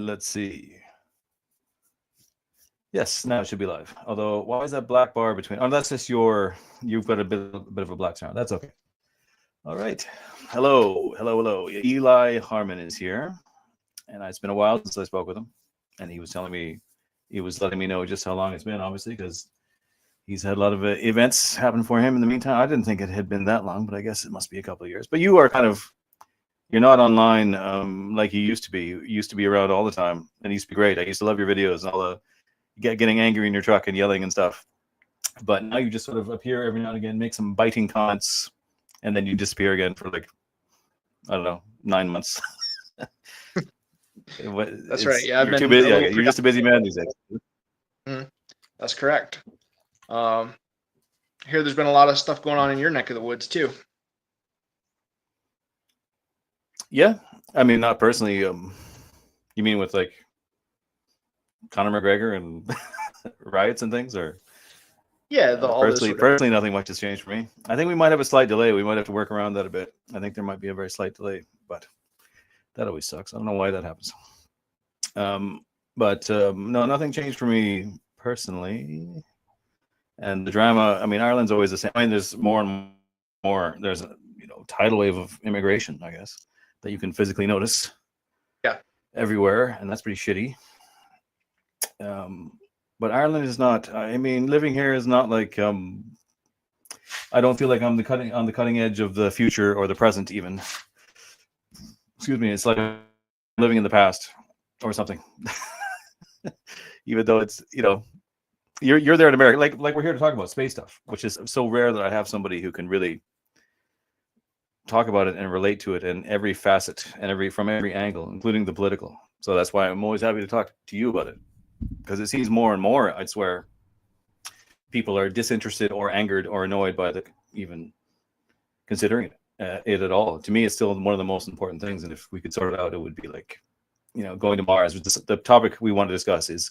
let's see. Yes, now it should be live. Although, why is that black bar between? Oh, that's just you've got a bit of a black sound. That's okay. All right. Hello. Eli Harmon is here, and it's been a while since I spoke with him, and he was letting me know just how long it's been, obviously, because he's had a lot of events happen for him in the meantime. I didn't think it had been that long, but I guess it must be a couple of years. But you're not online like you used to be. You used to be around all the time, and it used to be great. I used to love your videos and all the getting angry in your truck and yelling and stuff. But now you just sort of appear every now and again, make some biting comments, and then you disappear again for like, I don't know, 9 months. That's right. Yeah, you're too busy. You're just a busy man these days. That's correct. Here, there's been a lot of stuff going on in your neck of the woods too. Yeah, I mean, not personally. You mean with like Conor McGregor and riots and things, or? Yeah, personally, nothing much has changed for me. I think we might have a slight delay. We might have to work around that a bit. I think there might be a very slight delay, but that always sucks. I don't know why that happens. No, nothing changed for me personally. And the drama, I mean, Ireland's always the same. I mean, there's more and more. There's a tidal wave of immigration, I guess, that you can physically notice. Yeah. Everywhere, and that's pretty shitty. But Ireland is not. I mean, living here is not like. I don't feel like I'm on the cutting edge of the future or the present, even. Excuse me. It's like living in the past or something. Even though it's you're there in America, like we're here to talk about space stuff, which is so rare that I have somebody who can really talk about it and relate to it in every facet and from every angle, including the political. So that's why I'm always happy to talk to you about it. Because it seems more and more, I swear, people are disinterested or angered or annoyed by even considering it at all. To me, it's still one of the most important things. And if we could sort it out, it would be like, going to Mars. The topic we want to discuss is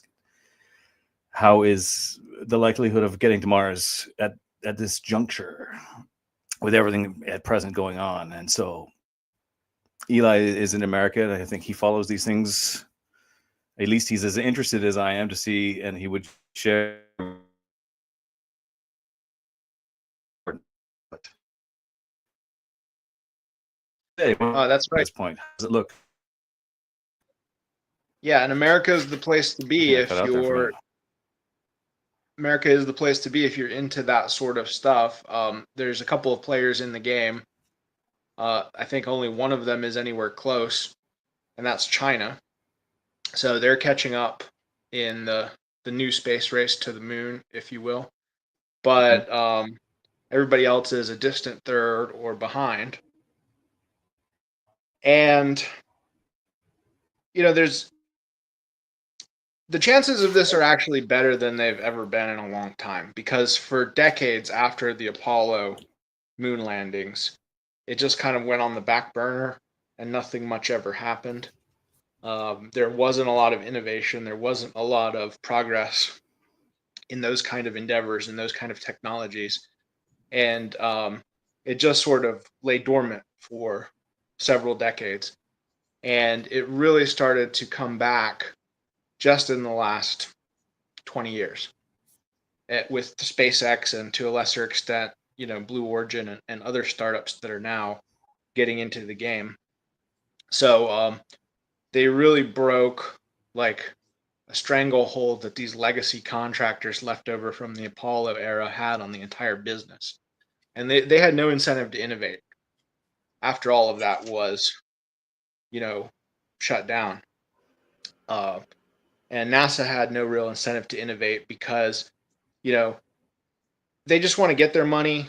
how is the likelihood of getting to Mars at this juncture with everything at present going on. And so Eli is in America. I think he follows these things. At least he's as interested as I am to see, and he would share. That's right. At this point, how does it look? Yeah, and America is the place to be if you're. America is the place to be if you're into that sort of stuff. There's a couple of players in the game. I think only one of them is anywhere close, and that's China. So they're catching up in the new space race to the moon, if you will. But everybody else is a distant third or behind. And, there's the chances of this are actually better than they've ever been in a long time, because for decades after the Apollo moon landings, it just kind of went on the back burner and nothing much ever happened. There wasn't a lot of innovation. There wasn't a lot of progress in those kind of endeavors and those kind of technologies. And it just sort of lay dormant for several decades. And it really started to come back just in the last 20 years with SpaceX and to a lesser extent, Blue Origin and other startups that are now getting into the game. So they really broke like a stranglehold that these legacy contractors left over from the Apollo era had on the entire business. And they had no incentive to innovate after all of that was, shut down. And NASA had no real incentive to innovate because, they just want to get their money,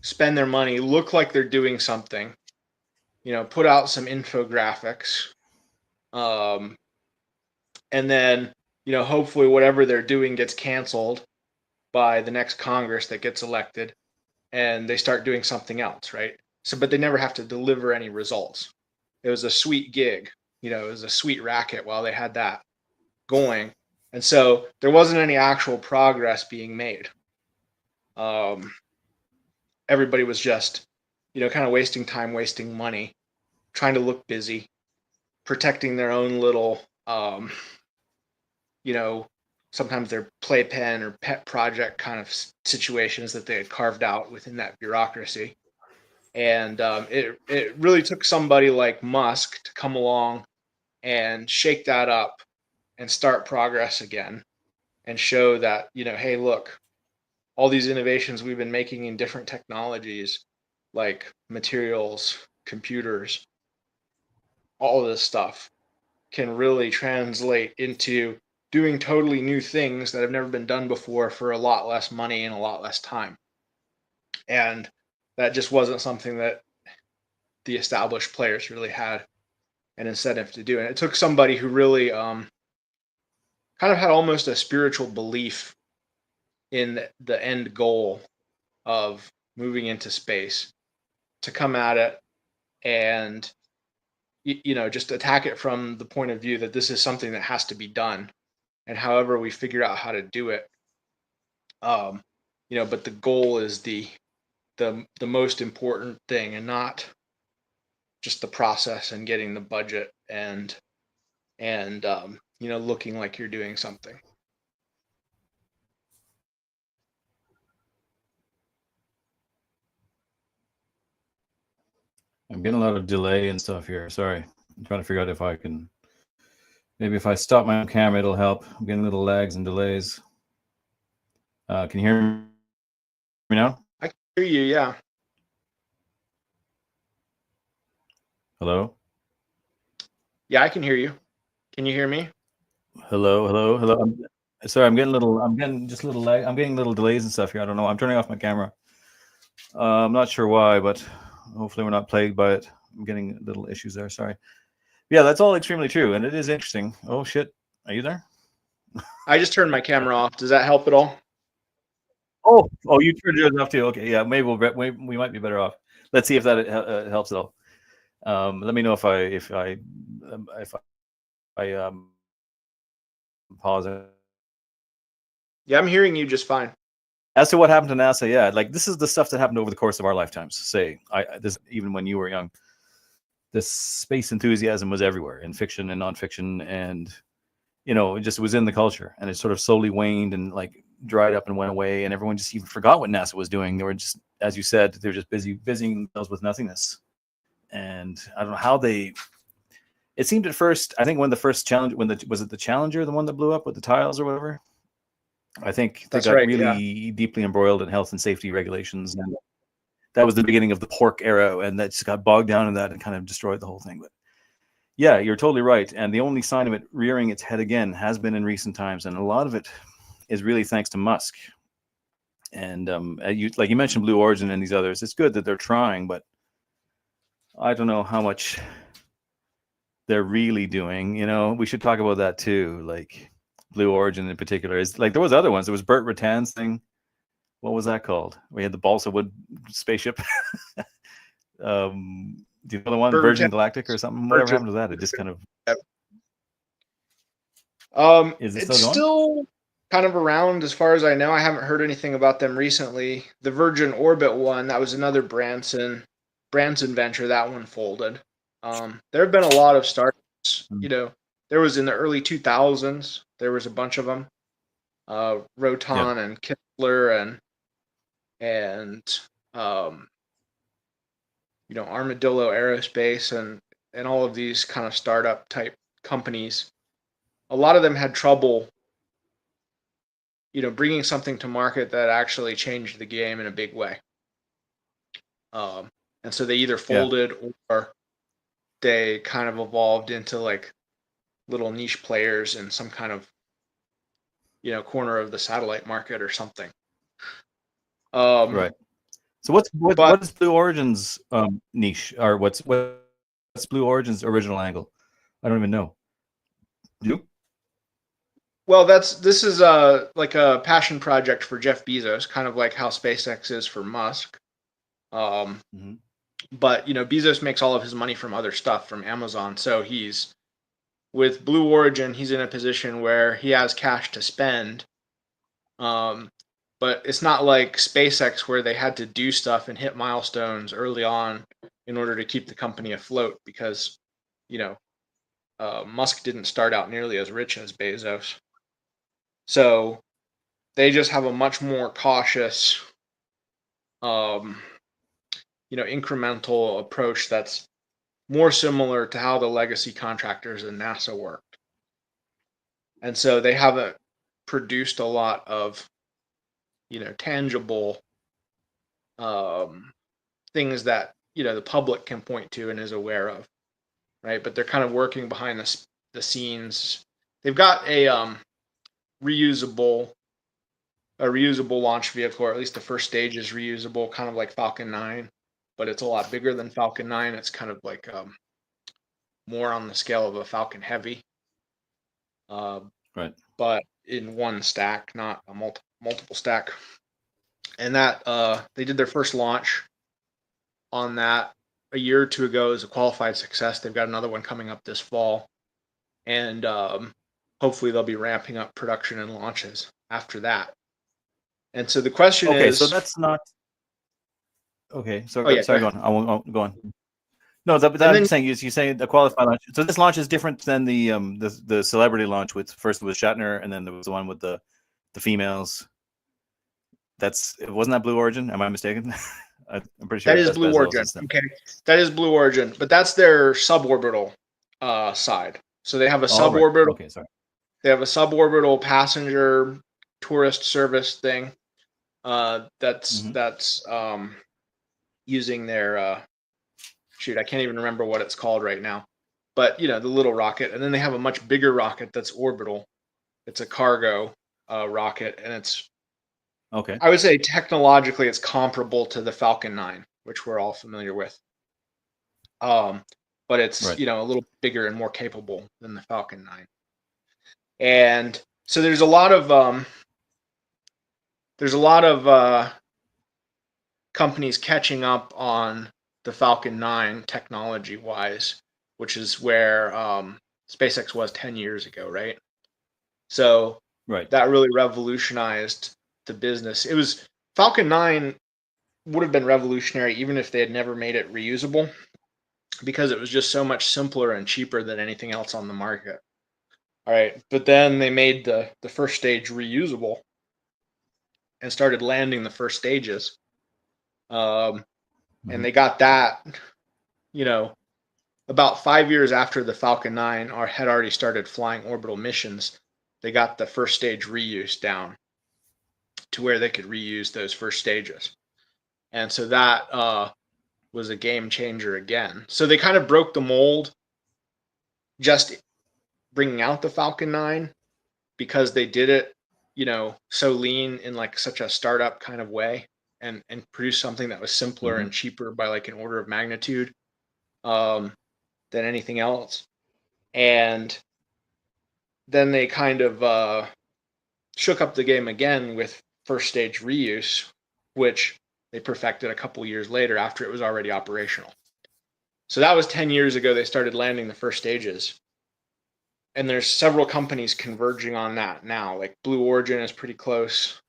spend their money, look like they're doing something, put out some infographics, and then, hopefully whatever they're doing gets canceled by the next Congress that gets elected and they start doing something else, right? So, but they never have to deliver any results. It was a sweet gig, it was a sweet racket while they had that going. And so there wasn't any actual progress being made. Everybody was just, kind of wasting time, wasting money, trying to look busy, protecting their own little you know, sometimes they're playpen or pet project kind of situations that they had carved out within that bureaucracy. And it really took somebody like Musk to come along and shake that up and start progress again and show that, hey, look, all these innovations we've been making in different technologies like materials, computers, all of this stuff can really translate into doing totally new things that have never been done before for a lot less money and a lot less time. And that just wasn't something that the established players really had an incentive to do. And it took somebody who really kind of had almost a spiritual belief in the end goal of moving into space to come at it and just attack it from the point of view that this is something that has to be done, and however we figure out how to do it, um but the goal is the most important thing, and not just the process and getting the budget and looking like you're doing something. I'm getting a lot of delay and stuff here. Sorry. I'm trying to figure out if I can. Maybe if I stop my camera, it'll help. I'm getting little lags and delays. Can you hear me now? I can hear you, yeah. Hello? Yeah, I can hear you. Can you hear me? Hello. Sorry, I'm getting just little lag. I'm getting little delays and stuff here. I don't know. I'm turning off my camera. I'm not sure why, but hopefully we're not plagued by it. I'm getting little issues there. Sorry. Yeah, that's all extremely true, and it is interesting. Oh shit, are you there? I just turned my camera off. Does that help at all? Oh, you turned yours off too. Okay, yeah, maybe we might be better off. Let's see if that helps at all. Let me know if I pause it. Yeah, I'm hearing you just fine. As to what happened to NASA, yeah, like this is the stuff that happened over the course of our lifetimes. Say, this even when you were young, this space enthusiasm was everywhere in fiction and nonfiction, and it just was in the culture, and it sort of slowly waned and like dried up and went away, and everyone just even forgot what NASA was doing. They were just, as you said, they were just busying themselves with nothingness. And I don't know how they. It seemed at first, I think when the first challenge, was it the Challenger, the one that blew up with the tiles or whatever? I think they That's got right, really deeply embroiled in health and safety regulations, and that was the beginning of the pork era, and that just got bogged down in that and kind of destroyed the whole thing. But yeah, you're totally right. And the only sign of it rearing its head again has been in recent times, and a lot of it is really thanks to Musk. And like you mentioned, Blue Origin and these others. It's good that they're trying, but I don't know how much they're really doing. We should talk about that too. Like Blue Origin in particular is like there was other ones. There was Burt Rattan's thing. What was that called? We had the balsa wood spaceship. Do you know the one, Virgin Galactic or something? Whatever happened to that? It just kind of. Is it it's still going? still kind of around as far as I know. I haven't heard anything about them recently. The Virgin Orbit one, that was another Branson venture. That one folded. There have been a lot of startups. There was in the early 2000s. There was a bunch of them. Roton and Kistler and Armadillo Aerospace and all of these kind of startup type companies. A lot of them had trouble bringing something to market that actually changed the game in a big way. And so they either folded or they kind of evolved into like little niche players in some kind of corner of the satellite market or something. Right. So what's Blue Origin's niche, or what's Blue Origin's original angle? I don't even know. You? Well, this is like a passion project for Jeff Bezos, kind of like how SpaceX is for Musk. But Bezos makes all of his money from other stuff, from Amazon. So he's with Blue Origin, he's in a position where he has cash to spend. But it's not like SpaceX where they had to do stuff and hit milestones early on in order to keep the company afloat, because Musk didn't start out nearly as rich as Bezos. So they just have a much more cautious, incremental approach that's more similar to how the legacy contractors in NASA worked. And so they haven't produced a lot of, tangible things that, the public can point to and is aware of, right? But they're kind of working behind the scenes. They've got a reusable launch vehicle, or at least the first stage is reusable, kind of like Falcon 9, but it's a lot bigger than Falcon 9. It's kind of like more on the scale of a Falcon Heavy, Right. but in one stack, not a multiple stack. And that they did their first launch on that a year or two ago as a qualified success. They've got another one coming up this fall, and hopefully they'll be ramping up production and launches after that. And so the question Okay, is, so that's not okay. So oh yeah, sorry, go on. I won't go on. No, but I'm saying you say the qualified launch. So this launch is different than the celebrity launch with first with Shatner, and then there was the one with the females. Wasn't that Blue Origin? Am I mistaken? I'm pretty sure that is Blue Origin. Okay, that is Blue Origin, but that's their suborbital side. So they have a suborbital. Right. Okay, sorry. They have a suborbital passenger tourist service thing. That's using their I can't even remember what it's called right now, but the little rocket, and then they have a much bigger rocket that's orbital. It's a cargo rocket, and it's okay. I would say technologically it's comparable to the Falcon 9, which we're all familiar with. But it's Right. a little bigger and more capable than the Falcon 9. And so there's a lot of companies catching up on the Falcon 9 technology wise, which is where SpaceX was 10 years ago, right? So Right. that really revolutionized the business. It was Falcon 9 would have been revolutionary even if they had never made it reusable, because it was just so much simpler and cheaper than anything else on the market. All right, but then they made the first stage reusable and started landing the first stages. And they got that, about 5 years after the Falcon 9 had already started flying orbital missions. They got the first stage reuse down to where they could reuse those first stages. And so that was a game changer again. So they kind of broke the mold just bringing out the Falcon 9 because they did it, so lean in like such a startup kind of way, and produced something that was simpler and cheaper by like an order of magnitude than anything else. And then they kind of shook up the game again with first stage reuse, which they perfected a couple years later after it was already operational. So that was 10 years ago they started landing the first stages. And there's several companies converging on that now. Like Blue Origin is pretty close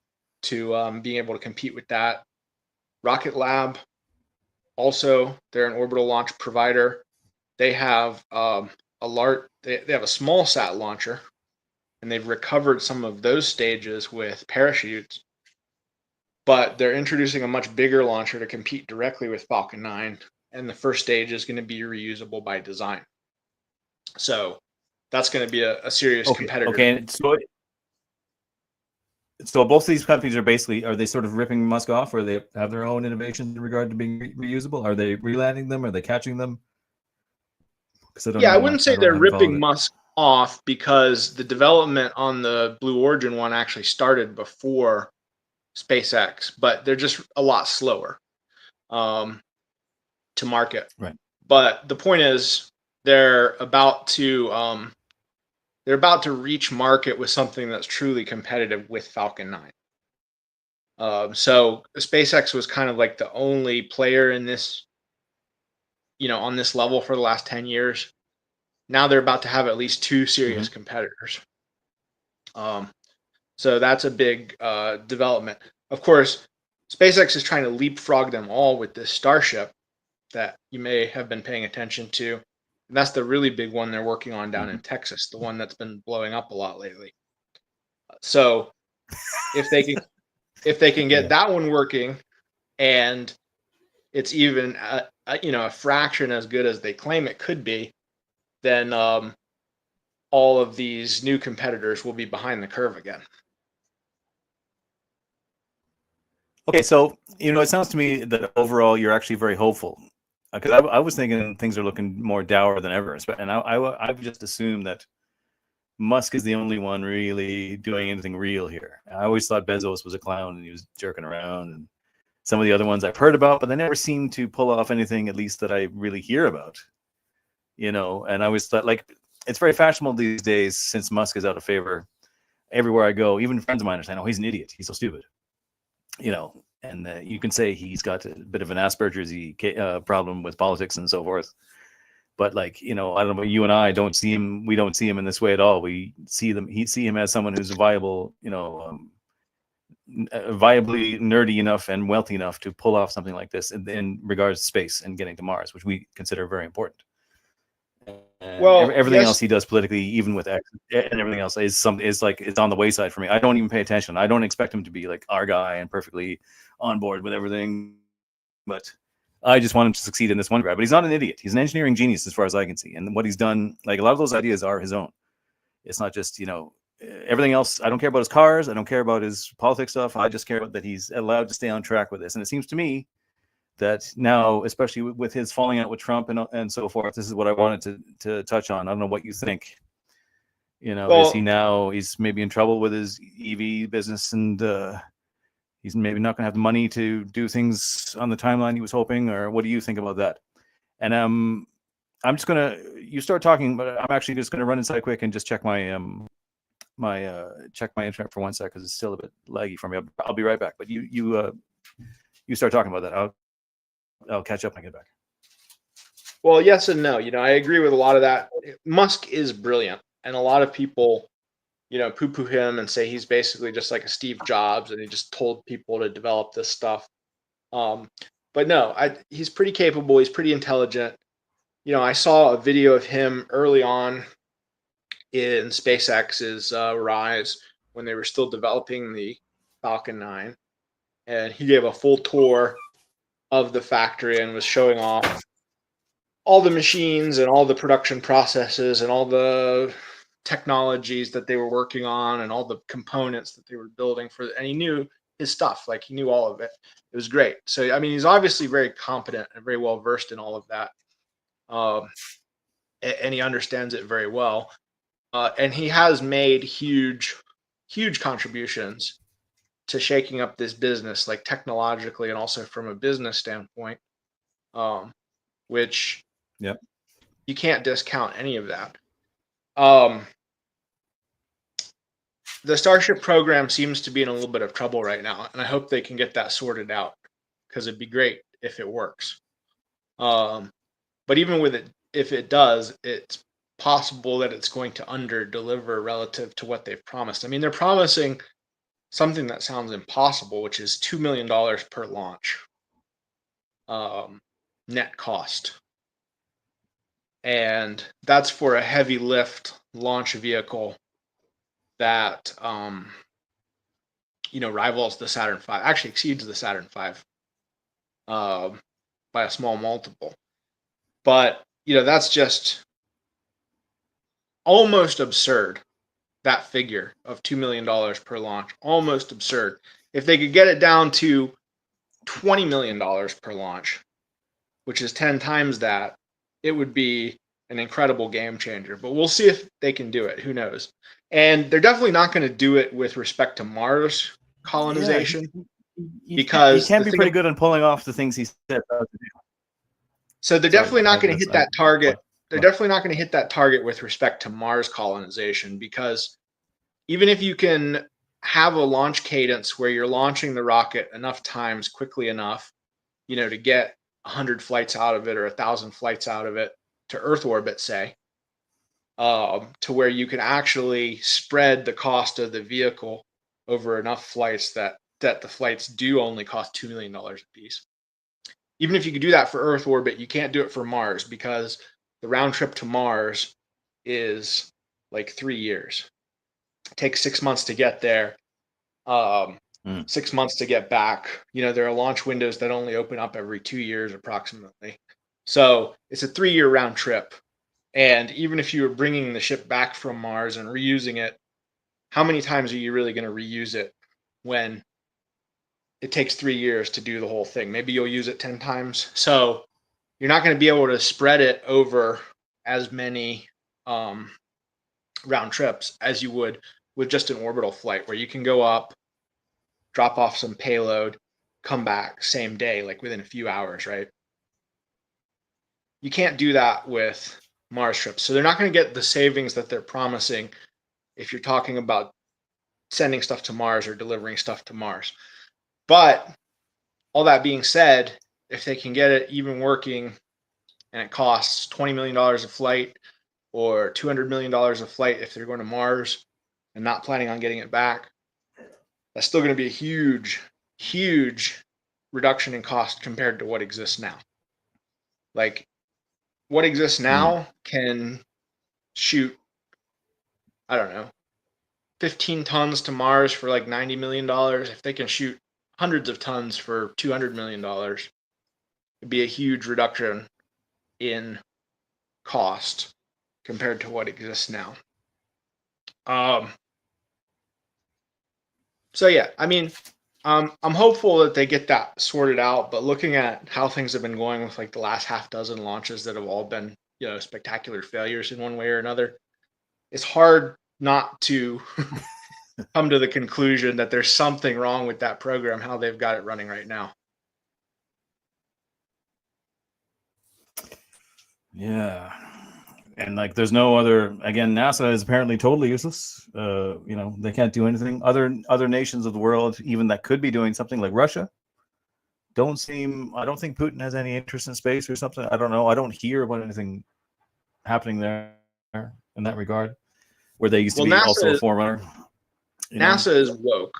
to being able to compete with that. Rocket Lab, also, they're an orbital launch provider. They have they have a small sat launcher, and they've recovered some of those stages with parachutes. But they're introducing a much bigger launcher to compete directly with Falcon 9, and the first stage is going to be reusable by design. So that's going to be a serious competitor. Okay, so both of these companies are they sort of ripping Musk off, or they have their own innovations in regard to being reusable? Are they relanding them? Are they catching them? I wouldn't say they're ripping Musk off, because the development on the Blue Origin one actually started before SpaceX, but they're just a lot slower to market. Right. But the point is, they're about to reach market with something that's truly competitive with Falcon 9. So SpaceX was kind of like the only player in this, on this level for the last 10 years. Now they're about to have at least two serious competitors. So that's a big development. Of course, SpaceX is trying to leapfrog them all with this Starship that you may have been paying attention to. And that's the really big one they're working on down in Texas, the one that's been blowing up a lot lately. So if they can get that one working, and it's even a fraction as good as they claim it could be, then all of these new competitors will be behind the curve again. Okay, so it sounds to me that overall you're actually very hopeful, because I was thinking things are looking more dour than ever, and I've just assumed that Musk is the only one really doing anything real here. I always thought Bezos was a clown and he was jerking around, and some of the other ones I've heard about, but they never seem to pull off anything, at least that I really hear about. And I always thought, like, it's very fashionable these days, since Musk is out of favor. Everywhere I go, even friends of mine are saying, "Oh, he's an idiot. He's so stupid." And you can say he's got a bit of an Asperger's problem with politics and so forth. But I don't know, you and I don't see him. We don't see him in this way at all. We see him as someone who's viable, viably nerdy enough and wealthy enough to pull off something like this in regards to space and getting to Mars, which we consider very important. And everything else he does politically, even with X and everything else, is like it's on the wayside for me. I don't even pay attention. I don't expect him to be like our guy and perfectly on board with everything, but I just want him to succeed in this one grab. But he's not an idiot. He's an engineering genius as far as I can see. And what he's done, like a lot of those ideas are his own. It's not just, everything else. I don't care about his cars. I don't care about his politics stuff. I just care about that he's allowed to stay on track with this. And it seems to me that now, especially with his falling out with Trump and so forth, this is what I wanted to touch on. I don't know what you think. He's maybe in trouble with his EV business, and he's maybe not going to have the money to do things on the timeline he was hoping, or what do you think about that? And I'm just you start talking, but I'm actually just going to run inside quick and just check my check my internet for 1 sec, because it's still a bit laggy for me. I'll be right back. But you start talking about that. I'll catch up when I get back. Well, yes and no. I agree with a lot of that. Musk is brilliant, and a lot of people, poo-poo him and say he's basically just like a Steve Jobs, and he just told people to develop this stuff. But no, he's pretty capable. He's pretty intelligent. I saw a video of him early on in SpaceX's rise, when they were still developing the Falcon 9, and he gave a full tour of the factory and was showing off all the machines and all the production processes and all the technologies that they were working on and all the components that they were building and he knew his stuff. Like, he knew all of it. It was great. So, I mean, he's obviously very competent and very well versed in all of that. And he understands it very well. And he has made huge contributions to shaking up this business, like technologically and also from a business standpoint, which you can't discount any of that. The Starship program seems to be in a little bit of trouble right now, and I hope they can get that sorted out, because it'd be great if it works. But even with it, if it does, it's possible that it's going to under-deliver relative to what they've promised. I mean, they're promising something that sounds impossible, which is $2 million per launch, net cost. And that's for a heavy lift launch vehicle that, rivals the Saturn V, actually exceeds the Saturn V by a small multiple. But, that's just almost absurd. That figure of $2 million per launch, almost absurd. If they could get it down to $20 million per launch, which is 10 times that, it would be an incredible game changer. But we'll see if they can do it. Who knows? And they're definitely not going to do it with respect to Mars colonization, because he can be pretty good on pulling off the things he said. So they're definitely not going to hit that target. They're definitely not going to hit that target with respect to Mars colonization, because even if you can have a launch cadence where you're launching the rocket enough times quickly enough, to get 100 flights out of it or 1,000 flights out of it to Earth orbit, say, to where you can actually spread the cost of the vehicle over enough flights that the flights do only cost $2 million a piece. Even if you could do that for Earth orbit, you can't do it for Mars, because the round trip to Mars is like 3 years. It takes 6 months to get there, 6 months to get back. There are launch windows that only open up every 2 years approximately. So it's a 3-year round trip. And even if you were bringing the ship back from Mars and reusing it, how many times are you really going to reuse it when it takes 3 years to do the whole thing? Maybe you'll use it 10 times. So you're not going to be able to spread it over as many round trips as you would with just an orbital flight, where you can go up, drop off some payload, come back same day, like within a few hours, right? You can't do that with Mars trips. So they're not going to get the savings that they're promising if you're talking about sending stuff to Mars or delivering stuff to Mars. But all that being said, if they can get it even working and it costs $20 million a flight or $200 million a flight if they're going to Mars and not planning on getting it back, that's still going to be a huge, huge reduction in cost compared to what exists now. Like, what exists now can shoot, I don't know, 15 tons to Mars for like $90 million. If they can shoot hundreds of tons for $200 million, it'd be a huge reduction in cost compared to what exists now. So yeah, I mean, I'm hopeful that they get that sorted out, but looking at how things have been going with like the last half dozen launches that have all been, spectacular failures in one way or another, it's hard not to come to the conclusion that there's something wrong with that program, how they've got it running right now. Yeah. And like, there's no other, again, NASA is apparently totally useless. They can't do anything. Other nations of the world, even that could be doing something, like Russia, I don't think Putin has any interest in space or something. I don't know. I don't hear about anything happening there in that regard, where they used to be also a forerunner. NASA is woke.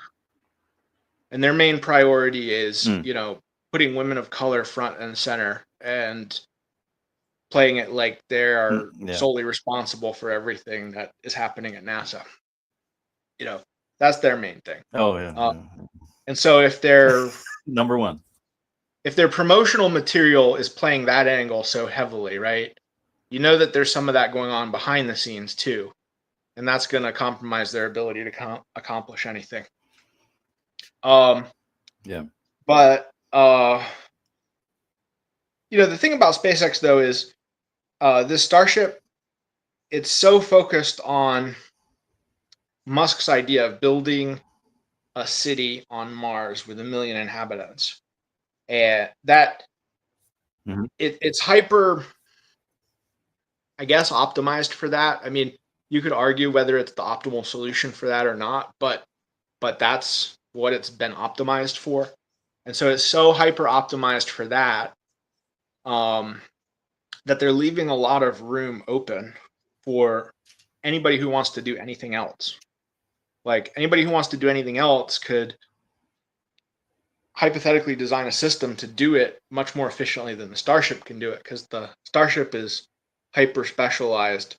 And their main priority is, putting women of color front and center and playing it like they are solely responsible for everything that is happening at NASA. That's their main thing. Oh yeah. And so if they're number one, if their promotional material is playing that angle so heavily, right? That there's some of that going on behind the scenes too, and that's going to compromise their ability to accomplish anything. Yeah. But the thing about SpaceX though is this Starship, it's so focused on Musk's idea of building a city on Mars with 1 million inhabitants, and that it's hyper, I guess, optimized for that. I mean, you could argue whether it's the optimal solution for that or not, but that's what it's been optimized for. And so it's so hyper optimized for that, that they're leaving a lot of room open for anybody who wants to do anything else. Like, anybody who wants to do anything else could hypothetically design a system to do it much more efficiently than the Starship can do it, because the Starship is hyper specialized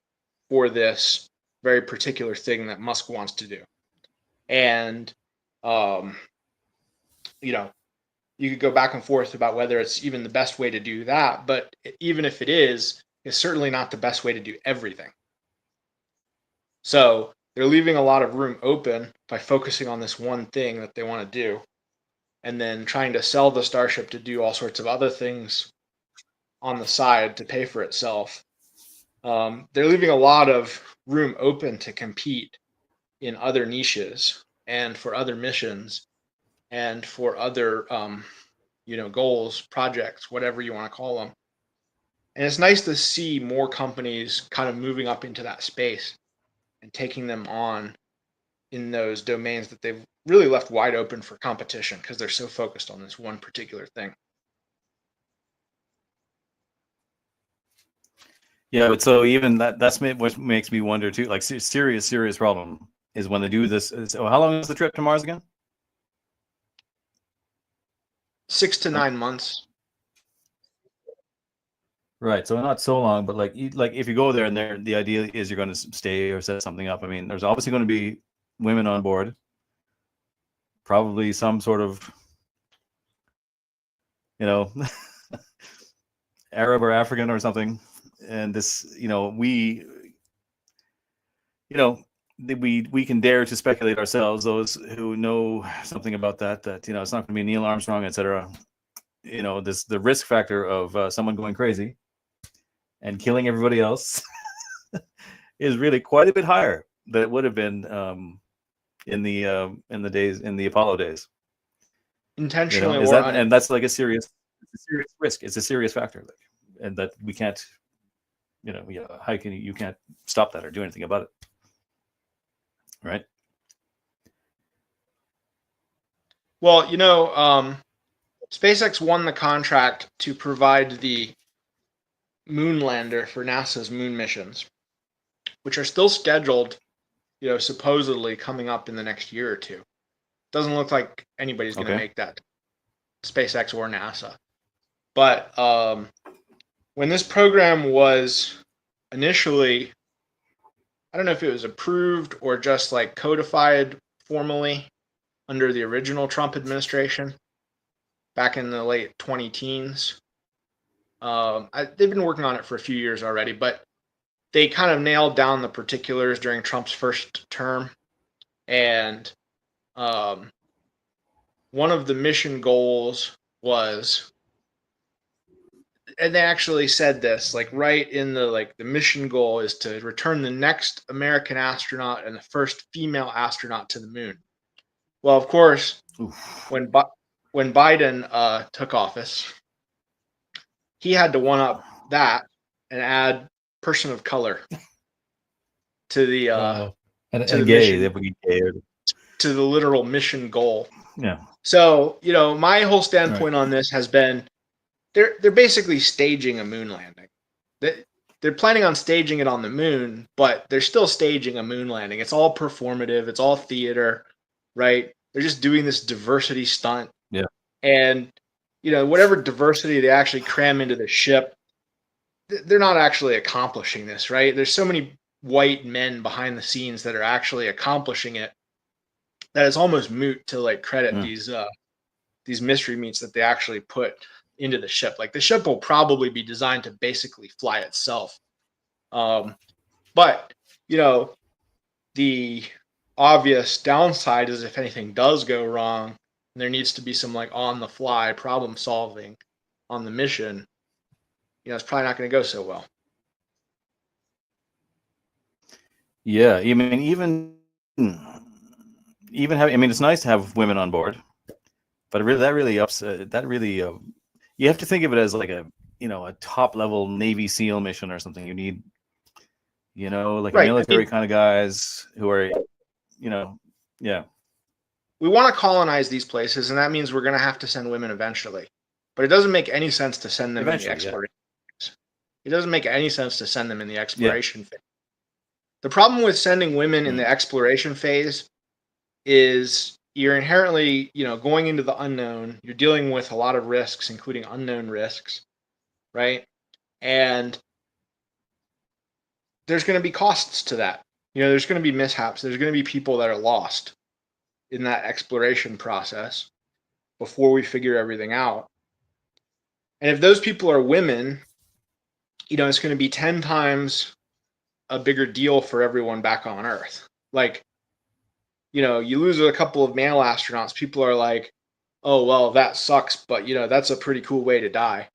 for this very particular thing that Musk wants to do. And you could go back and forth about whether it's even the best way to do that, but even if it is, it's certainly not the best way to do everything. So they're leaving a lot of room open by focusing on this one thing that they want to do, and then trying to sell the Starship to do all sorts of other things on the side to pay for itself. They're leaving a lot of room open to compete in other niches and for other missions and for other goals, projects, whatever you want to call them. And it's nice to see more companies kind of moving up into that space and taking them on in those domains that they've really left wide open for competition, because they're so focused on this one particular thing. Yeah, but so even that's what makes me wonder too. Like, serious problem is when they do this. So how long is the trip to Mars again? 6 to 9 months. Right. So not so long, but like if you go there and the idea is you're going to stay or set something up. I mean, there's obviously going to be women on board, probably some sort of, you know, Arab or African or something. And this, we can dare to speculate ourselves, those who know something about that it's not going to be Neil Armstrong, etc. The risk factor of someone going crazy and killing everybody else is really quite a bit higher than it would have been in the Apollo days. Intentionally Is or that, and that's like a serious risk. It's a serious factor, and that we can't, how can you can't stop that or do anything about it, right? Well, SpaceX won the contract to provide the moon lander for NASA's moon missions, which are still scheduled, supposedly coming up in the next year or two. Doesn't look like anybody's going to make that, SpaceX or NASA. But when this program was initially, I don't know if it was approved or just like codified formally under the original Trump administration back in the late 2010s. They've been working on it for a few years already, but they kind of nailed down the particulars during Trump's first term. And one of the mission goals was, and they actually said this, like right in the mission goal is to return the next American astronaut and the first female astronaut to the moon. Well, of course, when Biden took office, he had to one up that and add person of color to the to the literal mission goal. Yeah. So, my whole standpoint on this has been they're basically staging a moon landing. They're planning on staging it on the moon, but they're still staging a moon landing. It's all performative. It's all theater, right? They're just doing this diversity stunt. Yeah. And, whatever diversity they actually cram into the ship, they're not actually accomplishing this, right? There's so many white men behind the scenes that are actually accomplishing it that it's almost moot to credit these mystery meats that they actually put into the ship. Like the ship will probably be designed to basically fly itself. But the obvious downside is if anything does go wrong, there needs to be some on the fly problem solving on the mission. It's probably not going to go so well. Yeah, I mean, even having, I mean, it's nice to have women on board, but you have to think of it as like a top level Navy SEAL mission or something. You need, like a military kind of guys who are, yeah. We want to colonize these places, and that means we're going to have to send women eventually. But it doesn't make any sense to send them in the exploration phase. It doesn't make any sense to send them in the exploration phase. The problem with sending women in the exploration phase is you're inherently, going into the unknown. You're dealing with a lot of risks, including unknown risks, right? And there's going to be costs to that. There's going to be mishaps. There's going to be people that are lost in that exploration process before we figure everything out. And if those people are women, it's going to be 10 times a bigger deal for everyone back on Earth. You lose a couple of male astronauts, people are like, oh, well, that sucks, but, that's a pretty cool way to die.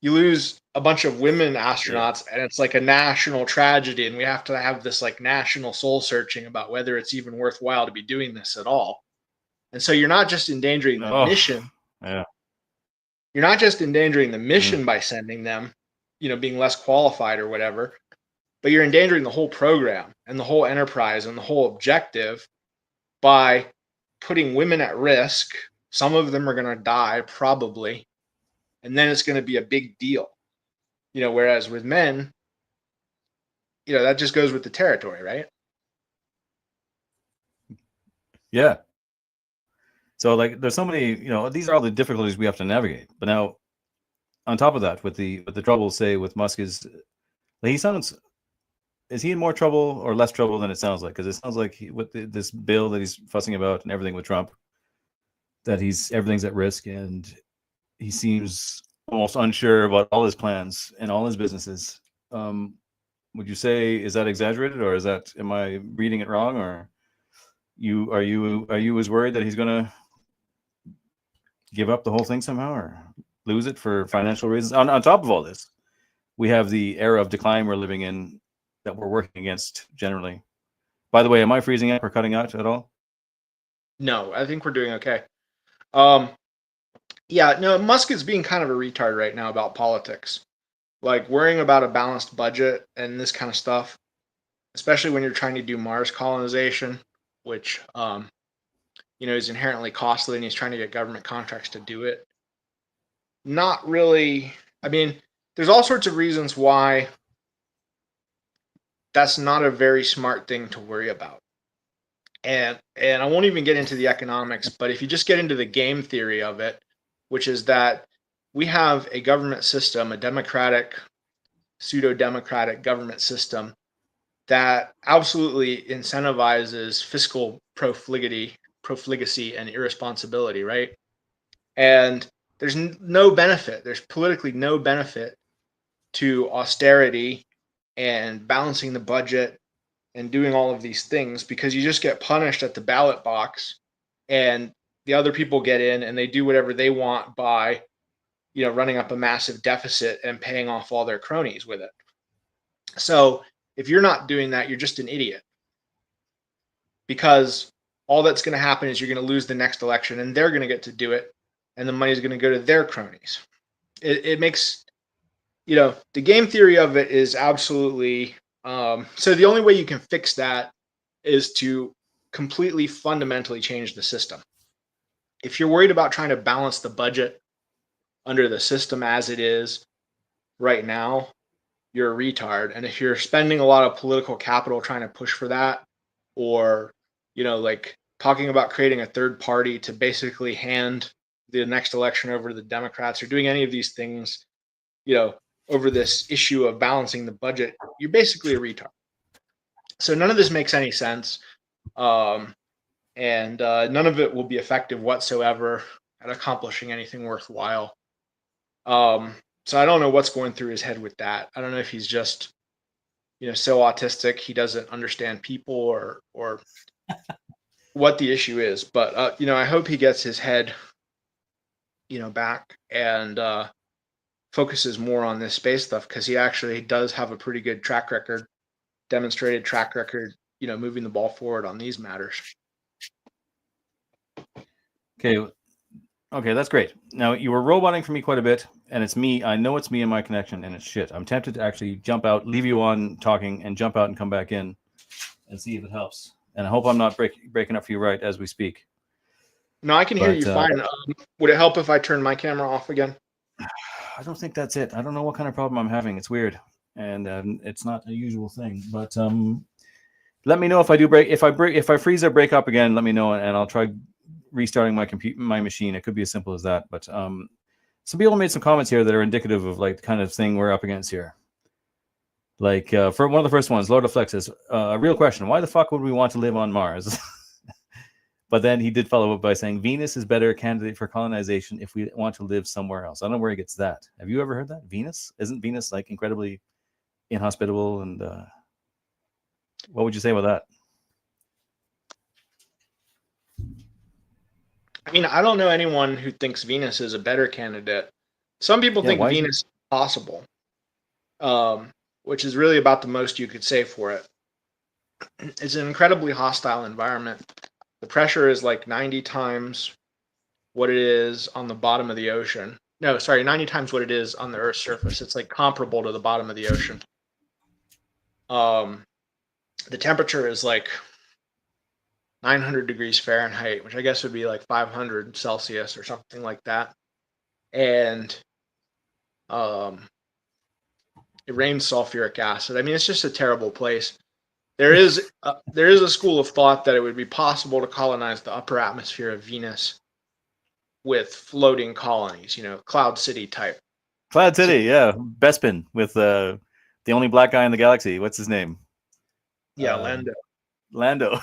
You lose a bunch of women astronauts, and it's like a national tragedy, and we have to have this national soul searching about whether it's even worthwhile to be doing this at all. And so you're not just endangering the mission. Yeah. You're not just endangering the mission by sending them, being less qualified or whatever, but you're endangering the whole program and the whole enterprise and the whole objective by putting women at risk. Some of them are going to die probably, and then it's going to be a big deal. Whereas with men, that just goes with the territory, right? Yeah. So there's so many, these are all the difficulties we have to navigate. But now on top of that, with the trouble, say with Musk, is he sounds, is he in more trouble or less trouble than it sounds like? Because it sounds like with this bill that he's fussing about and everything with Trump, that everything's at risk, and he seems almost unsure about all his plans and all his businesses. Would you say, is that exaggerated, or am I reading it wrong, or are you as worried that he's going to give up the whole thing somehow or lose it for financial reasons? On top of all this, we have the era of decline we're living in that we're working against generally. By the way, am I freezing up or cutting out at all? No, I think we're doing okay. Yeah, no, Musk is being kind of a retard right now about politics. Like worrying about a balanced budget and this kind of stuff, especially when you're trying to do Mars colonization, which is inherently costly, and he's trying to get government contracts to do it. Not really. I mean, there's all sorts of reasons why that's not a very smart thing to worry about. And I won't even get into the economics, but if you just get into the game theory of it, which is that we have a government system, a democratic, pseudo-democratic government system that absolutely incentivizes fiscal profligacy and irresponsibility, right? And there's no benefit. There's politically no benefit to austerity and balancing the budget and doing all of these things, because you just get punished at the ballot box, and the other people get in and they do whatever they want by, running up a massive deficit and paying off all their cronies with it. So if you're not doing that, you're just an idiot, because all that's going to happen is you're going to lose the next election and they're going to get to do it, and the money's going to go to their cronies. It makes, the game theory of it is absolutely, so the only way you can fix that is to completely fundamentally change the system. If you're worried about trying to balance the budget under the system as it is right now, you're a retard. And if you're spending a lot of political capital trying to push for that, or, like talking about creating a third party to basically hand the next election over to the Democrats, or doing any of these things, over this issue of balancing the budget, you're basically a retard. So none of this makes any sense. And none of it will be effective whatsoever at accomplishing anything worthwhile. So I don't know what's going through his head with that. I don't know if he's just, so autistic he doesn't understand people, or what the issue is. But I hope he gets his head, back, and focuses more on this space stuff, because he actually does have a pretty good demonstrated track record, moving the ball forward on these matters. Okay, that's great. Now, you were roboting for me quite a bit, and it's me. I know it's me and my connection, and it's shit. I'm tempted to actually jump out, leave you on talking, and jump out and come back in and see if it helps. And I hope I'm not breaking up for you right as we speak. No, I can hear you fine. Would it help if I turn my camera off again? I don't think that's it. I don't know what kind of problem I'm having. It's weird, and it's not a usual thing. But let me know if I do break. If I freeze or break up again, let me know, and I'll try restarting my machine. It could be as simple as that. But some people made some comments here that are indicative of like the kind of thing we're up against here. Like for one of the first ones, Lord of Flex says, a real question: why the fuck would we want to live on Mars? But then he did follow up by saying Venus is better candidate for colonization if we want to live somewhere else. I don't know where he gets that. Have you ever heard that? Venus? Isn't Venus like incredibly inhospitable? And what would you say about that? I mean, I don't know anyone who thinks Venus is a better candidate. Some people think Venus is possible, which is really about the most you could say for it. It's an incredibly hostile environment. The pressure is like 90 times what it is on the bottom of the ocean. No, sorry, 90 times what it is on the Earth's surface. It's like comparable to the bottom of the ocean. The temperature is like 900 degrees Fahrenheit, which I guess would be like 500 Celsius or something like that. And it rains sulfuric acid. I mean, it's just a terrible place. There is a school of thought that it would be possible to colonize the upper atmosphere of Venus with floating colonies, Cloud City type. Cloud So, City, yeah, Bespin with the only black guy in the galaxy. What's his name? yeah, Lando. Lando.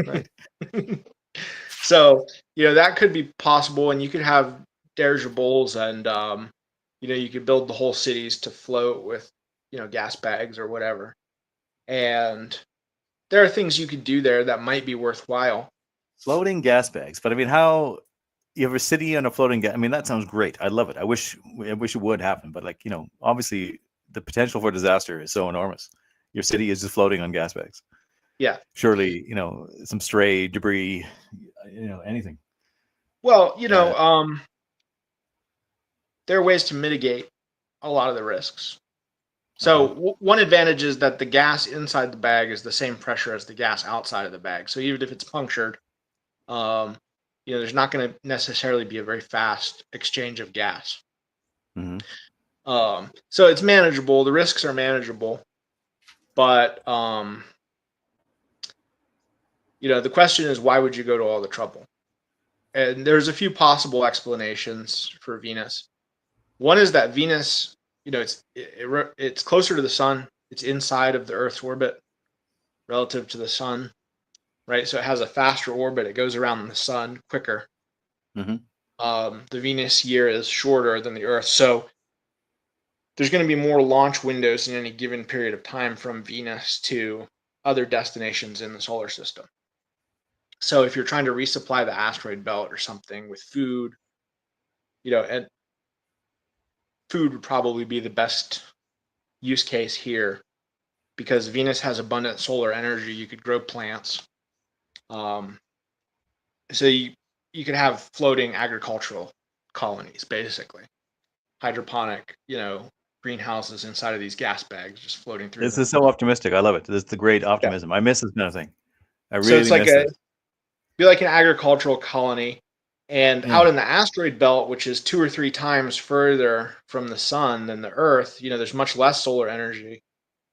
Right. So, that could be possible, and you could have dirigibles, and you could build the whole cities to float with, gas bags or whatever. And there are things you could do there that might be worthwhile. Floating gas bags, but I mean, how you have a city on a floating gas? I mean, that sounds great. I love it. I wish it would happen, but like obviously the potential for disaster is so enormous. Your city is just floating on gas bags. Yeah. Surely, some stray debris, anything. Well, there are ways to mitigate a lot of the risks. So Okay. one advantage is that the gas inside the bag is the same pressure as the gas outside of the bag. So even if it's punctured, um, there's not going to necessarily be a very fast exchange of gas. Mm-hmm. So it's manageable. The risks are manageable, but the question is, why would you go to all the trouble? And there's a few possible explanations for Venus. One is that Venus, it's closer to the sun. It's inside of the Earth's orbit relative to the sun, right? So it has a faster orbit. It goes around the sun quicker. Mm-hmm. The Venus year is shorter than the Earth, so there's going to be more launch windows in any given period of time from Venus to other destinations in the solar system. So if you're trying to resupply the asteroid belt or something with food, and food would probably be the best use case here because Venus has abundant solar energy. You could grow plants. So you could have floating agricultural colonies, basically hydroponic, greenhouses inside of these gas bags, just floating through This them. is so optimistic. I love it. This is the great Yeah. optimism. I miss this kind of thing. I So it's really like miss this. be like an agricultural colony, and Yeah. out in the asteroid belt, which is 2 or 3 times further from the sun than the Earth, there's much less solar energy,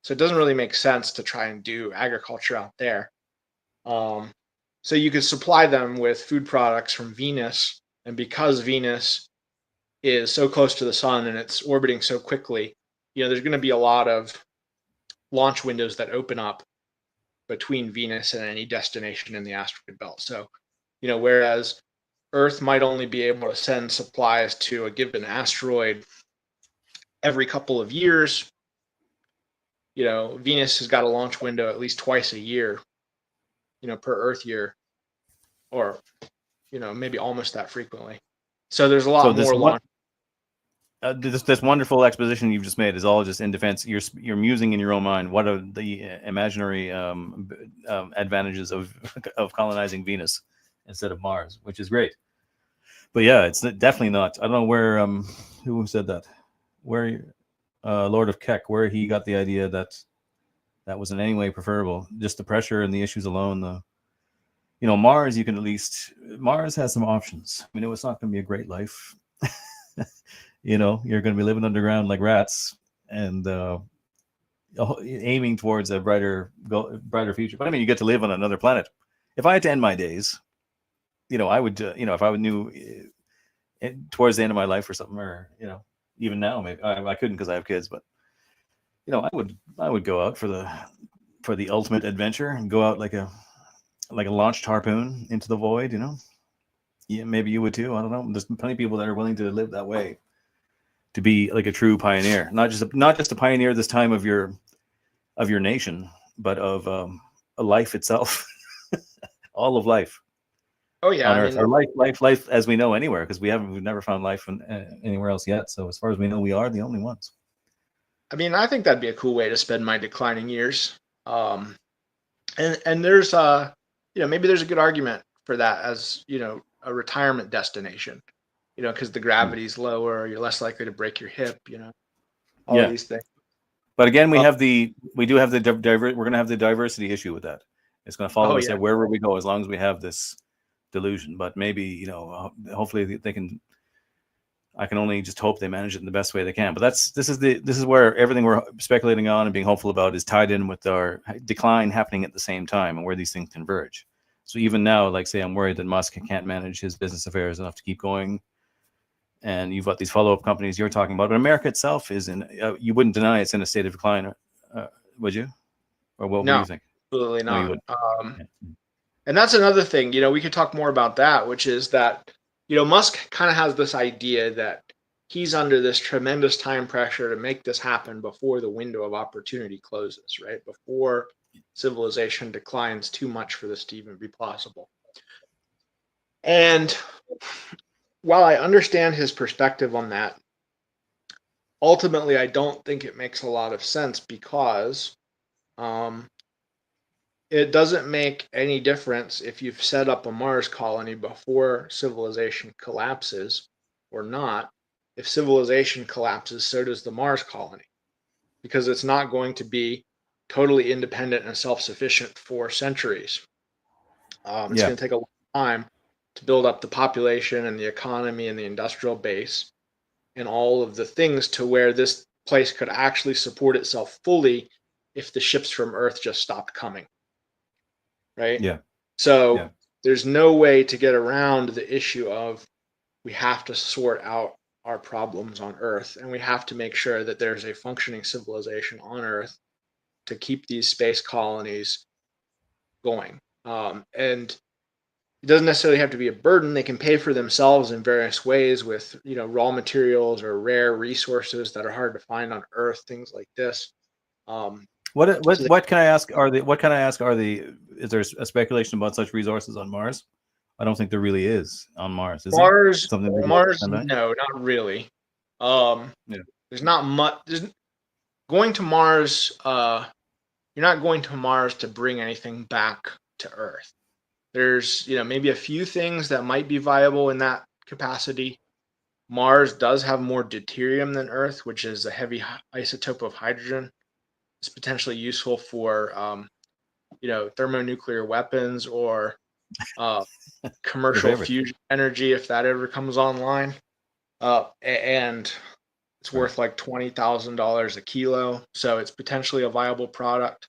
so it doesn't really make sense to try and do agriculture out there. So you could supply them with food products from Venus, and because Venus is so close to the sun and it's orbiting so quickly, there's going to be a lot of launch windows that open up between Venus and any destination in the asteroid belt. So, whereas Earth might only be able to send supplies to a given asteroid every couple of years, Venus has got a launch window at least twice a year, per Earth year, or maybe almost that frequently. So there's a So lot more launch. this wonderful exposition you've just made is all just in defense. You're musing in your own mind. What are the imaginary advantages of colonizing Venus instead of Mars, which is great. But yeah, it's definitely not. I don't know where who said that. Where Lord of Keck, where he got the idea that was in any way preferable. Just the pressure and the issues alone. Mars, you can at least Mars has some options. I mean, it's not going to be a great life. You're going to be living underground like rats and aiming towards a brighter future. But I mean, you get to live on another planet. If I had to end my days, I would, if I knew towards the end of my life or something, or even now, maybe I couldn't because I have kids, but I would go out for the ultimate adventure and go out like a launched harpoon into the void. Yeah, maybe you would too. I don't know. There's plenty of people that are willing to live that way, to be like a true pioneer, not just a pioneer this time of your nation, but of a life itself, all of life. Oh yeah, on Earth, or life as we know anywhere, because we've never found life anywhere else yet. So as far as we know, we are the only ones. I mean, I think that'd be a cool way to spend my declining years. And there's maybe there's a good argument for that as a retirement destination, because the gravity's lower, you're less likely to break your hip, all of these things. But again, we do have the we're going to have the diversity issue with that. It's going to follow us wherever we go, as long as we have this delusion. But maybe hopefully they can. I can only just hope they manage it in the best way they can. But this is where everything we're speculating on and being hopeful about is tied in with our decline happening at the same time, and where these things converge. So even now, like say, I'm worried that Musk can't manage his business affairs enough to keep going. and you've got these follow-up companies you're talking about. But America itself is in. You wouldn't deny it's in a state of decline, would you? Or what do No, you think? absolutely No, you not. would. Yeah. And that's another thing, we could talk more about that, which is that, Musk kind of has this idea that he's under this tremendous time pressure to make this happen before the window of opportunity closes, right? Before civilization declines too much for this to even be possible. And while I understand his perspective on that, ultimately, I don't think it makes a lot of sense because um, it doesn't make any difference if you've set up a Mars colony before civilization collapses or not. If civilization collapses, so does the Mars colony because it's not going to be totally independent and self sufficient for centuries. It's Yeah. going to take a long time to build up the population and the economy and the industrial base and all of the things to where this place could actually support itself fully if the ships from Earth just stopped coming, right? Yeah. So Yeah. there's no way to get around the issue of we have to sort out our problems on Earth and we have to make sure that there's a functioning civilization on Earth to keep these space colonies going. And it doesn't necessarily have to be a burden. They can pay for themselves in various ways with, raw materials or rare resources that are hard to find on Earth, things like this. Um, so What can I ask? Is there a speculation about such resources on Mars? I don't think there really is on Mars. Is there Mars, something they can Mars, stand by? no, not really. Um, Yeah. there's not much. Going to Mars. You're not going to Mars to bring anything back to Earth. There's, maybe a few things that might be viable in that capacity. Mars does have more deuterium than Earth, which is a heavy isotope of hydrogen. It's potentially useful for, thermonuclear weapons or uh, Your commercial favorite. fusion energy if that ever comes online. And it's Right. worth like $20,000 a kilo, so it's potentially a viable product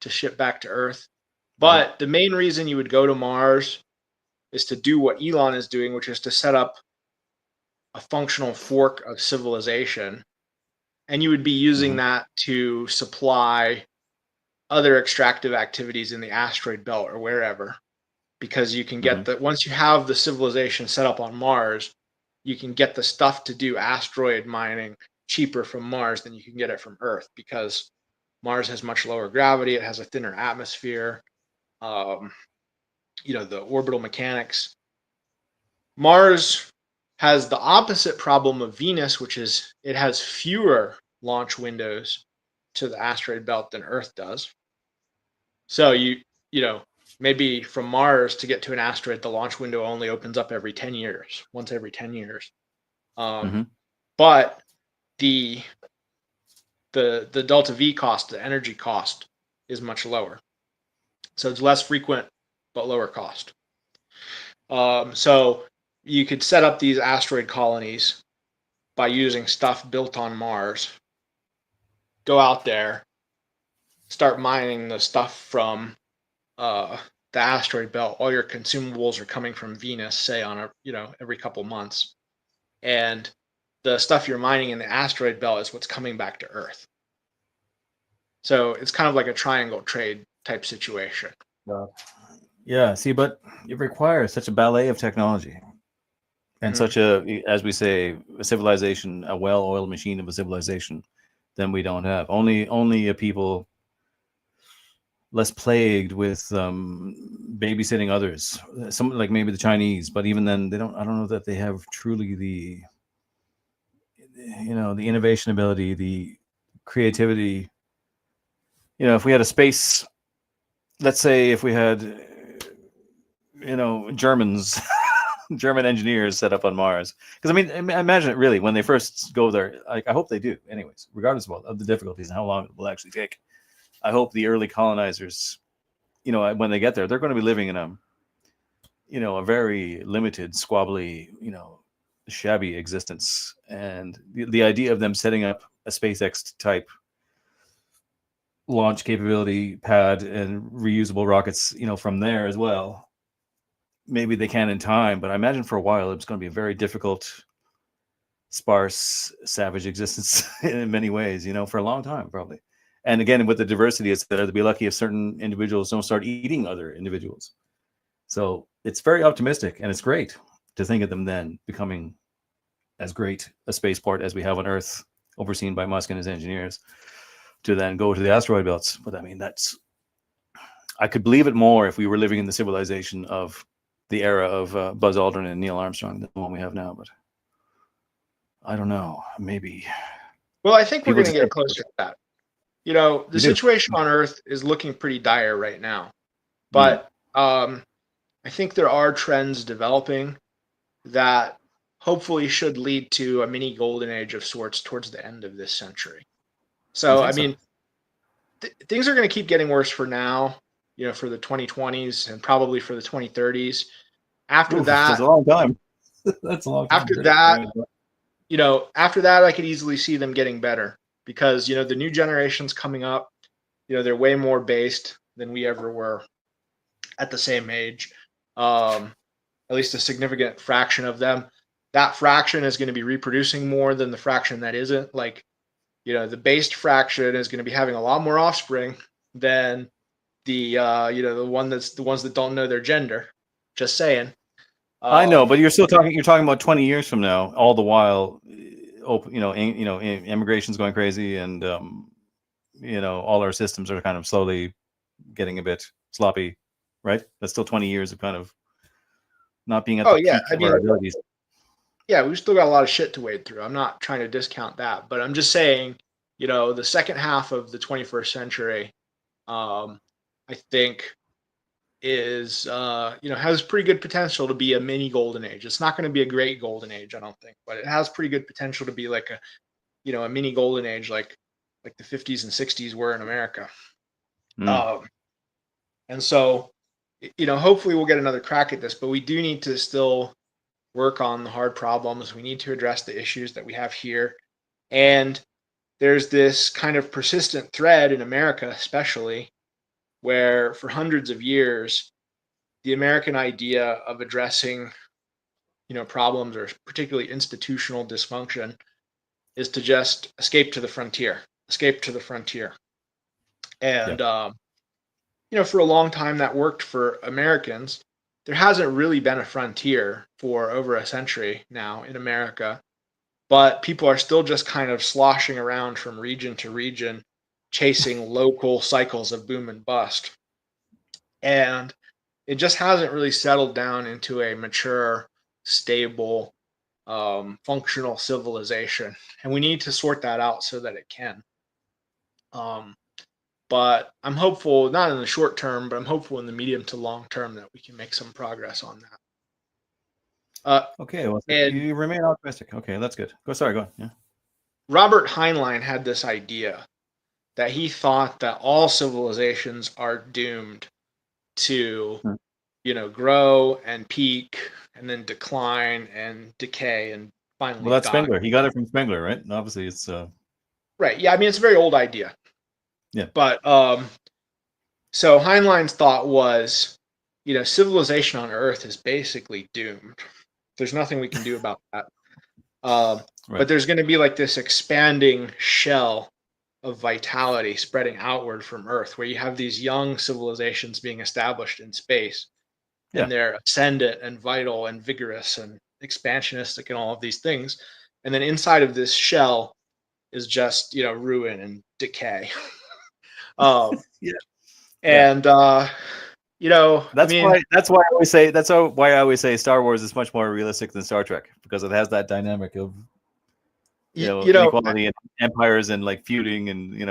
to ship back to Earth. Right. But the main reason you would go to Mars is to do what Elon is doing, which is to set up a functional fork of civilization. And you would be using Mm-hmm. that to supply other extractive activities in the asteroid belt or wherever. Because you can Mm-hmm. get once you have the civilization set up on Mars, you can get the stuff to do asteroid mining cheaper from Mars than you can get it from Earth because Mars has much lower gravity, it has a thinner atmosphere, um, the orbital mechanics. Mars has the opposite problem of Venus, which is it has fewer launch windows to the asteroid belt than Earth does. So you know, maybe from Mars to get to an asteroid, the launch window only opens up every 10 years, once every 10 years. Mm-hmm. But the the delta V cost, the energy cost, is much lower. So it's less frequent but lower cost. So you could set up these asteroid colonies by using stuff built on Mars. Go out there, start mining the stuff from the asteroid belt. All your consumables are coming from Venus, say on every couple months, and the stuff you're mining in the asteroid belt is what's coming back to Earth. So it's kind of like a triangle trade type situation. Yeah. See, but it requires such a ballet of technology and Mm-hmm. such a, as we say, a civilization, a well-oiled machine of a civilization, than we don't have. Only a people less plagued with babysitting others. Some like maybe the Chinese, but even then, they don't. I don't know that they have truly the innovation ability, the creativity. If we had a space, let's say if we had Germans, German engineers set up on Mars. Because I mean, imagine it really when they first go there. I hope they do. Anyways, regardless of the difficulties and how long it will actually take, I hope the early colonizers, when they get there, they're going to be living in a very limited, squabbly, shabby existence. And the idea of them setting up a SpaceX type launch capability pad and reusable rockets, from there as well. Maybe they can in time, but I imagine for a while it's going to be very difficult sparse, savage existence in many ways, for a long time, probably. And again, with the diversity, it's better to be lucky if certain individuals don't start eating other individuals. So it's very optimistic, and it's great to think of them then becoming as great a spaceport as we have on Earth, overseen by Musk and his engineers, to then go to the asteroid belts. But I mean, I could believe it more if we were living in the civilization of the era of Buzz Aldrin and Neil Armstrong than the one we have now. But I don't know, maybe. Well, I think we're People going to just get closer to that. The You do. situation on Earth is looking pretty dire right now, Mm. but I think there are trends developing that hopefully should lead to a mini golden age of sorts towards the end of this century. You So, I think so? mean, things are going to keep getting worse for now, for the 2020s and probably for the 2030s. After Oof, that's that, a long time. That's a long time. after that, after that, I could easily see them getting better because, the new generations coming up, they're way more based than we ever were at the same age. At least a significant fraction of them. That fraction is going to be reproducing more than the fraction that isn't. Like, the based fraction is going to be having a lot more offspring than the the ones that don't know their gender. Just saying. I know, but you're talking about 20 years from now, all the while, immigration's going crazy, and all our systems are kind of slowly getting a bit sloppy, right? That's still 20 years of kind of not being at the yeah, peak of our abilities. Yeah, we've still got a lot of shit to wade through. I'm not trying to discount that, but I'm just saying, the second half of the 21st century, I think is has pretty good potential to be a mini golden age. It's not going to be a great golden age, I don't think, but it has pretty good potential to be like a mini golden age, like the 50s and 60s were in America. And so, hopefully we'll get another crack at this, but we do need to still work on the hard problems. We need to address the issues that we have here. And there's this kind of persistent thread in America, especially, where for hundreds of years, the American idea of addressing, problems or particularly institutional dysfunction is to just escape to the frontier. And, for a long time that worked for Americans. There hasn't really been a frontier for over a century now in America, but people are still just kind of sloshing around from region to region, chasing local cycles of boom and bust. And it just hasn't really settled down into a mature, stable, functional civilization. And we need to sort that out so that it can. But I'm hopeful, not in the short term, but I'm hopeful in the medium to long term that we can make some progress on that. Okay, well, and you remain optimistic. Okay, that's good. Go on. Yeah. Robert Heinlein had this idea that he thought that all civilizations are doomed to, grow and peak and then decline and decay and finally Well, that's die. Spengler. He got it from Spengler, right? And obviously, it's Right. Yeah, I mean, it's a very old idea. Yeah. But so Heinlein's thought was, civilization on Earth is basically doomed. There's nothing we can do about that. right. But there's going to be like this expanding shell of vitality spreading outward from Earth, where you have these young civilizations being established in space. Yeah. And they're ascendant and vital and vigorous and expansionistic and all of these things. And then inside of this shell is just, ruin and decay. Yeah. And that's why I always say Star Wars is much more realistic than Star Trek, because it has that dynamic of inequality and empires and like feuding and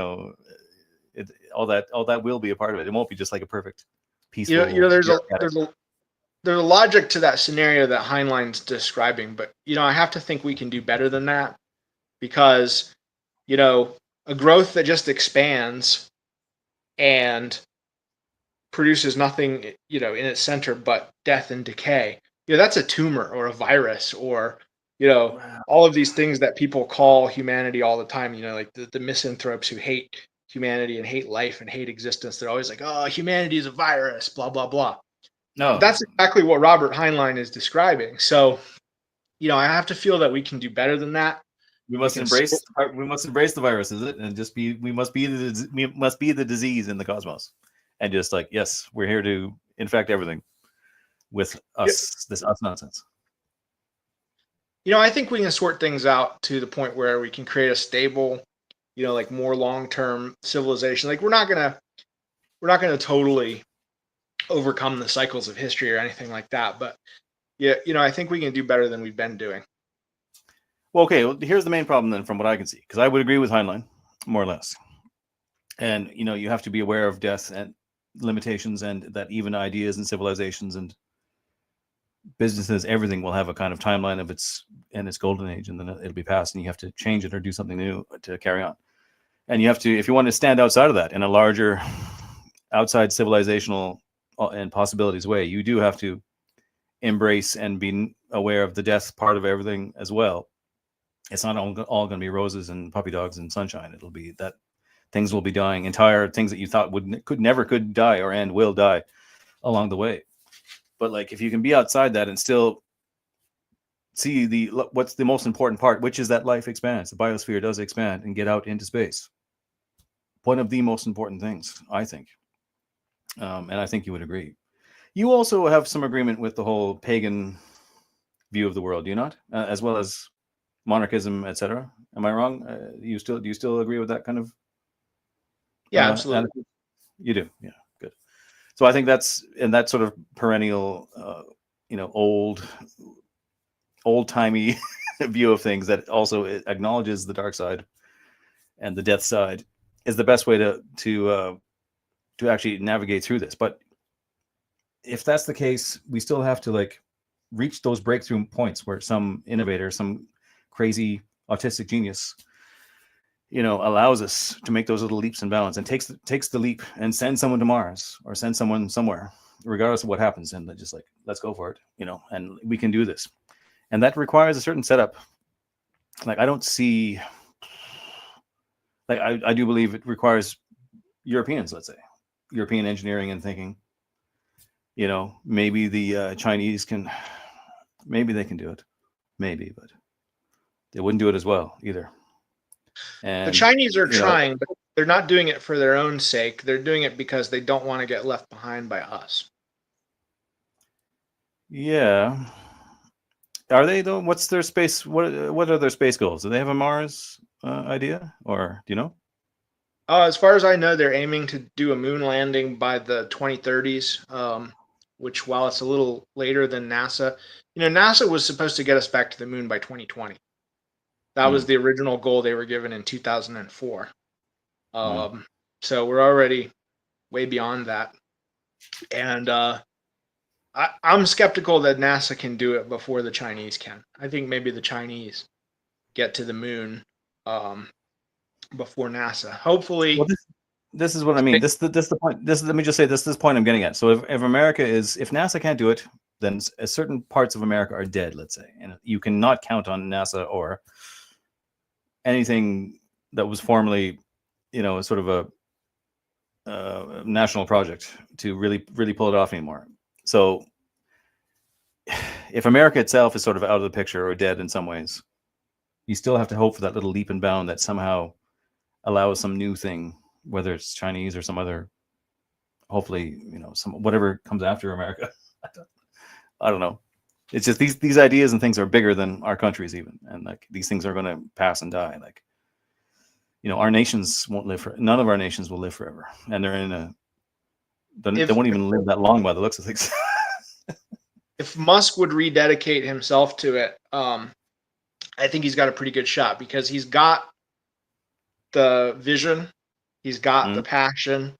all that will be a part of it. It won't be just like a perfect peaceful. There's a logic to that scenario that Heinlein's describing, but I have to think we can do better than that, because a growth that just expands and produces nothing in its center but death and decay, that's a tumor or a virus or all of these things that people call humanity all the time, like the misanthropes who hate humanity and hate life and hate existence. They're always like, oh, humanity is a virus, blah blah blah. No, but that's exactly what Robert Heinlein is describing. So I have to feel that we can do better than that. We must embrace the virus, is it? And just we must be the disease in the cosmos, and just like, yes, we're here to infect everything with us, this us nonsense. I think we can sort things out to the point where we can create a stable, like more long-term civilization. Like we're not gonna totally overcome the cycles of history or anything like that. But yeah, I think we can do better than we've been doing. Well, okay. Well, here's the main problem then, from what I can see, because I would agree with Heinlein, more or less. And you have to be aware of death and limitations, and that even ideas and civilizations and businesses, everything will have a kind of timeline of its golden age, and then it'll be past, and you have to change it or do something new to carry on. And you have to, if you want to stand outside of that in a larger, outside civilizational and possibilities way, you do have to embrace and be aware of the death part of everything as well. It's not all going to be roses and puppy dogs and sunshine. It'll be that things will be dying, entire things that you thought could die or end will die along the way. But like, if you can be outside that and still see what's the most important part, which is that life expands, the biosphere does expand and get out into space. One of the most important things, I think. And I think you would agree. You also have some agreement with the whole pagan view of the world, do you not? As well as monarchism, etc. Am I wrong? Do you still agree with that kind of? Yeah, absolutely. Attitude? You do, yeah, good. So I think that's sort of perennial, old timey view of things that also acknowledges the dark side and the death side is the best way to actually navigate through this. But if that's the case, we still have to like reach those breakthrough points where some innovator, some crazy autistic genius, allows us to make those little leaps and bounds, and takes the leap and send someone to Mars or send someone somewhere, regardless of what happens, and just like, let's go for it, and we can do this. And that requires a certain setup. Like, I don't see, like, I do believe it requires Europeans, let's say, European engineering and thinking. Maybe the Chinese maybe they can do it, maybe, but they wouldn't do it as well either. And the Chinese are trying, but they're not doing it for their own sake. They're doing it because they don't want to get left behind by us. Yeah. Are they though? What's their space? What are their space goals? Do they have a Mars idea, or do you know? As far as I know, they're aiming to do a moon landing by the 2030s. Which, while it's a little later than NASA, NASA was supposed to get us back to the moon by 2020. That was the original goal they were given in 2004. So we're already way beyond that. And I'm skeptical that NASA can do it before the Chinese can. I think maybe the Chinese get to the moon before NASA. Hopefully. Well, this is what I mean. This the point. Let me just say this point I'm getting at. So if America if NASA can't do it, then certain parts of America are dead, let's say, and you cannot count on NASA or anything that was formerly, sort of a national project to really pull it off anymore. So if America itself is sort of out of the picture or dead in some ways, you still have to hope for that little leap and bound that somehow allows some new thing, whether it's Chinese or some other, hopefully, some whatever comes after America. I don't know. It's just these ideas and things are bigger than our countries even, and like these things are going to pass and die. Like, our nations won't live none of our nations will live forever, and they're in they won't even live that long by the looks of things. If Musk would rededicate himself to it, I think he's got a pretty good shot, because he's got the vision, he's got the passion,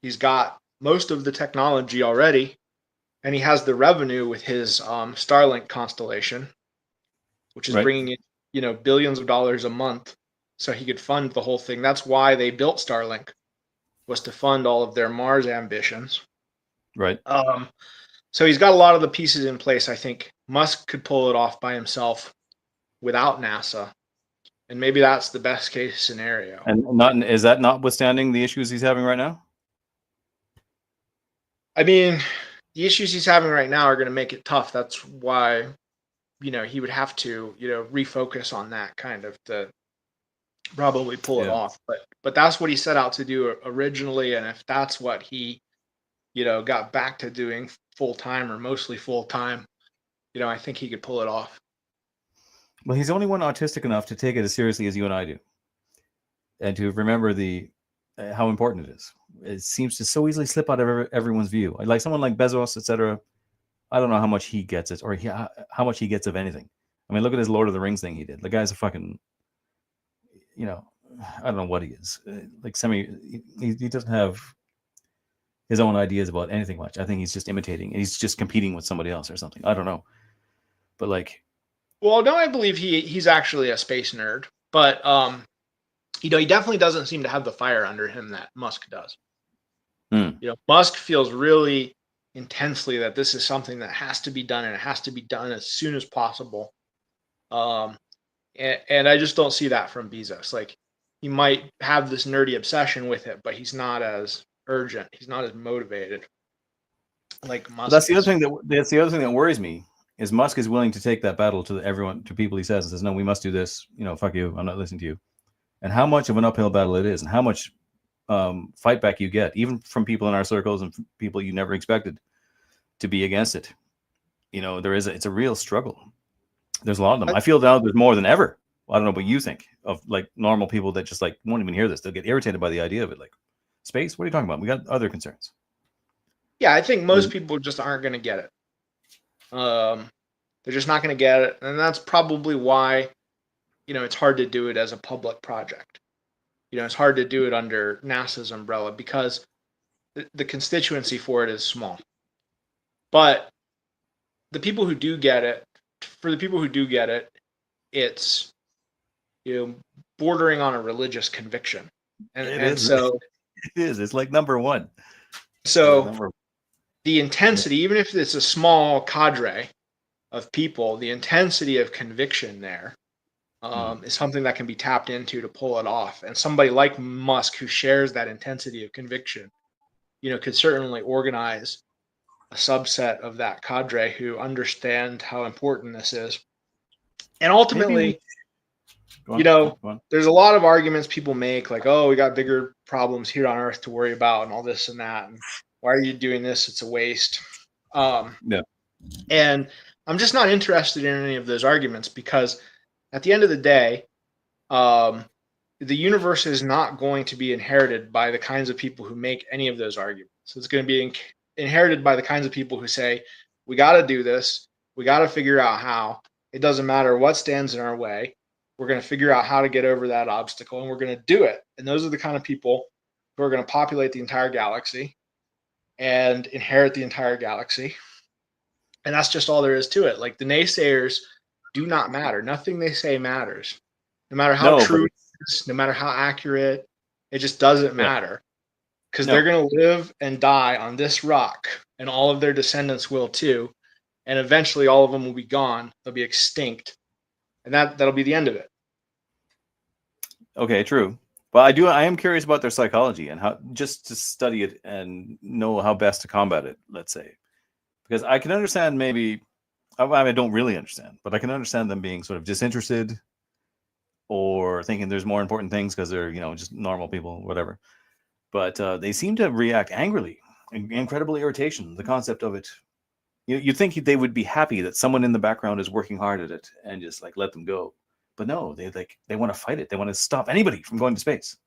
he's got most of the technology already, and he has the revenue with his Starlink constellation, which is bringing in billions of dollars a month, so he could fund the whole thing. That's why they built Starlink, was to fund all of their Mars ambitions. Right. So he's got a lot of the pieces in place. I think Musk could pull it off by himself without NASA, and maybe that's the best case scenario. And is that notwithstanding the issues he's having right now? I mean, the issues he's having right now are going to make it tough. That's why he would have to, refocus on that kind of to probably pull it Yeah. off. But that's what he set out to do originally, and if that's what he, got back to doing full time or mostly full time, I think he could pull it off. Well, he's the only one autistic enough to take it as seriously as you and I do, and to remember how important it is. It seems to so easily slip out of everyone's view. Like someone like Bezos, etc. I don't know how much he gets it, or how much he gets of anything. I mean, look at his Lord of the Rings thing he did. The guy's a fucking, I don't know what he is. Like he doesn't have his own ideas about anything much. I think he's just imitating. He's just competing with somebody else or something. I don't know. But like, well, no, I believe he's actually a space nerd, but he definitely doesn't seem to have the fire under him that Musk does. Musk feels really intensely that this is something that has to be done, and it has to be done as soon as possible. And I just don't see that from Bezos. Like, he might have this nerdy obsession with it, but he's not as urgent. He's not as motivated like Musk. That's the other thing that worries me is Musk is willing to take that battle to people he says and says, no, we must do this. Fuck you. I'm not listening to you. And how much of an uphill battle it is, and how much fight back you get, even from people in our circles and people you never expected to be against it. It's a real struggle. There's a lot of them. I feel now there's more than ever. I don't know what you think of like normal people that just like won't even hear this. They'll get irritated by the idea of it. Like, space? What are you talking about? We got other concerns. Yeah, I think most people just aren't going to get it. They're just not going to get it. And that's probably why, it's hard to do it as a public project. It's hard to do it under NASA's umbrella because the constituency for it is small. But the people who do get it, it's bordering on a religious conviction, so it is. It's like number one. So the intensity, even if it's a small cadre of people, the intensity of conviction there is something that can be tapped into to pull it off. And somebody like Musk, who shares that intensity of conviction, could certainly organize a subset of that cadre who understand how important this is. And ultimately, there's a lot of arguments people make, like, oh, we got bigger problems here on Earth to worry about and all this and that. And why are you doing this? It's a waste. And I'm just not interested in any of those arguments because at the end of the day, the universe is not going to be inherited by the kinds of people who make any of those arguments. So it's going to be inherited by the kinds of people who say, we got to do this. We got to figure out how. It doesn't matter what stands in our way. We're going to figure out how to get over that obstacle, and we're going to do it. And those are the kind of people who are going to populate the entire galaxy and inherit the entire galaxy. And that's just all there is to it. Like, the naysayers do not matter. Nothing they say matters. No matter how true it is, no matter how accurate, it just doesn't matter. Because they're going to live and die on this rock, and all of their descendants will too. And eventually all of them will be gone. They'll be extinct. And that'll be the end of it. Okay, true. But I am curious about their psychology and how, just to study it and know how best to combat it, let's say. Because I can understand maybe, I don't really understand, but I can understand them being sort of disinterested or thinking there's more important things because they're, just normal people, whatever. But they seem to react angrily, incredible irritation, the concept of it. You'd think they would be happy that someone in the background is working hard at it and just like let them go. But no, they want to fight it. They want to stop anybody from going to space.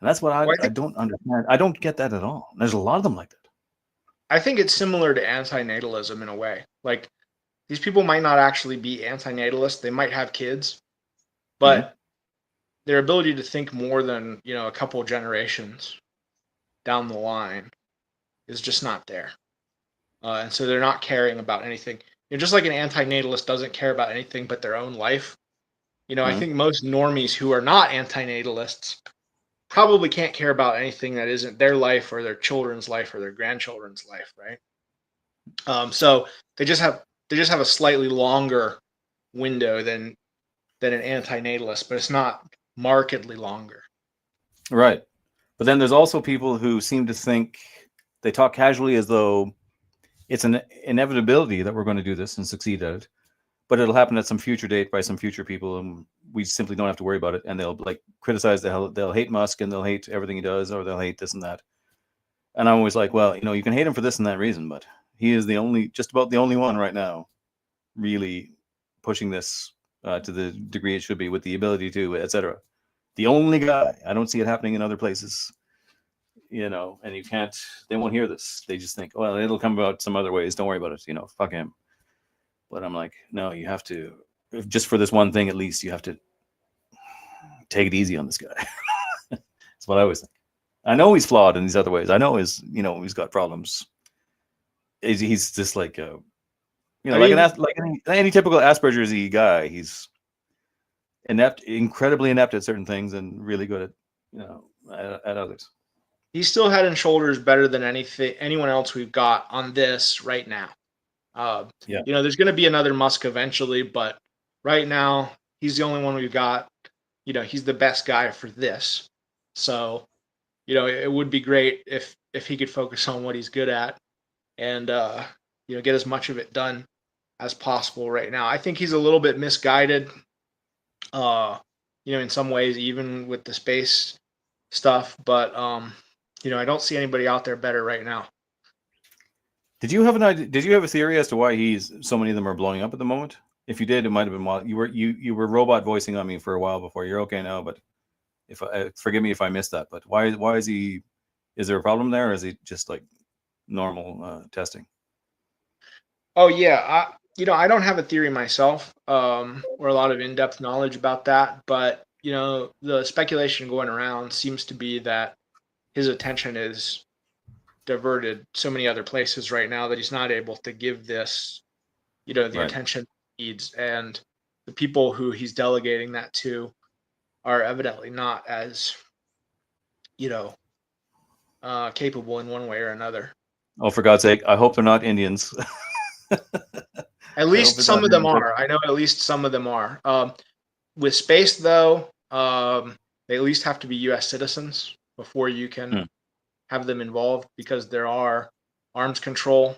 And that's what I don't understand. I don't get that at all. There's a lot of them like that. I think it's similar to antinatalism in a way. Like, these people might not actually be antinatalists. They might have kids, but their ability to think more than, a couple generations down the line is just not there. And so they're not caring about anything. Just like an antinatalist doesn't care about anything but their own life. I think most normies who are not antinatalists probably can't care about anything that isn't their life or their children's life or their grandchildren's life, right? So they just have a slightly longer window than an antinatalist, but it's not markedly longer. Right. But then there's also people who seem to think, they talk casually as though it's an inevitability that we're going to do this and succeed at it. but it'll happen at some future date by some future people, and we simply don't have to worry about it. And they'll like criticize the hell, they'll hate Musk, and they'll hate everything he does, or they'll hate this and that. And I'm always like, well, you can hate him for this and that reason, but he is just about the only one right now, really pushing this to the degree it should be, with the ability to, etc. The only guy. I don't see it happening in other places. And you can't. They won't hear this. They just think, well, it'll come about some other ways. Don't worry about it. Fuck him. But I'm like, no, you have to, just for this one thing at least, you have to take it easy on this guy. That's what I always think. I know he's flawed in these other ways. I know he's got problems. He's just like like any typical Asperger's guy. He's incredibly inept at certain things, and really good at others. He's still head and shoulders better than anyone else we've got on this right now. There's going to be another Musk eventually, but right now he's the only one we've got. He's the best guy for this. So, it would be great if he could focus on what he's good at and get as much of it done as possible right now. I think he's a little bit misguided, in some ways, even with the space stuff, but I don't see anybody out there better right now. Did you have an idea? Did you have a theory as to why so many of them are blowing up at the moment? If you did, it might have been while you were robot voicing on me for a while before. You're okay now, but forgive me if I missed that. But why is he? Is there a problem there, or is he just like normal testing? Oh yeah, I don't have a theory myself, or a lot of in-depth knowledge about that. But the speculation going around seems to be that his attention is diverted so many other places right now that he's not able to give this, the Right. attention he needs. And the people who he's delegating that to are evidently not as, capable in one way or another. Oh, for God's sake! I hope they're not Indians. At least some of them are. I know at least some of them are. With space, though, they at least have to be U.S. citizens before you can have them involved, because there are arms control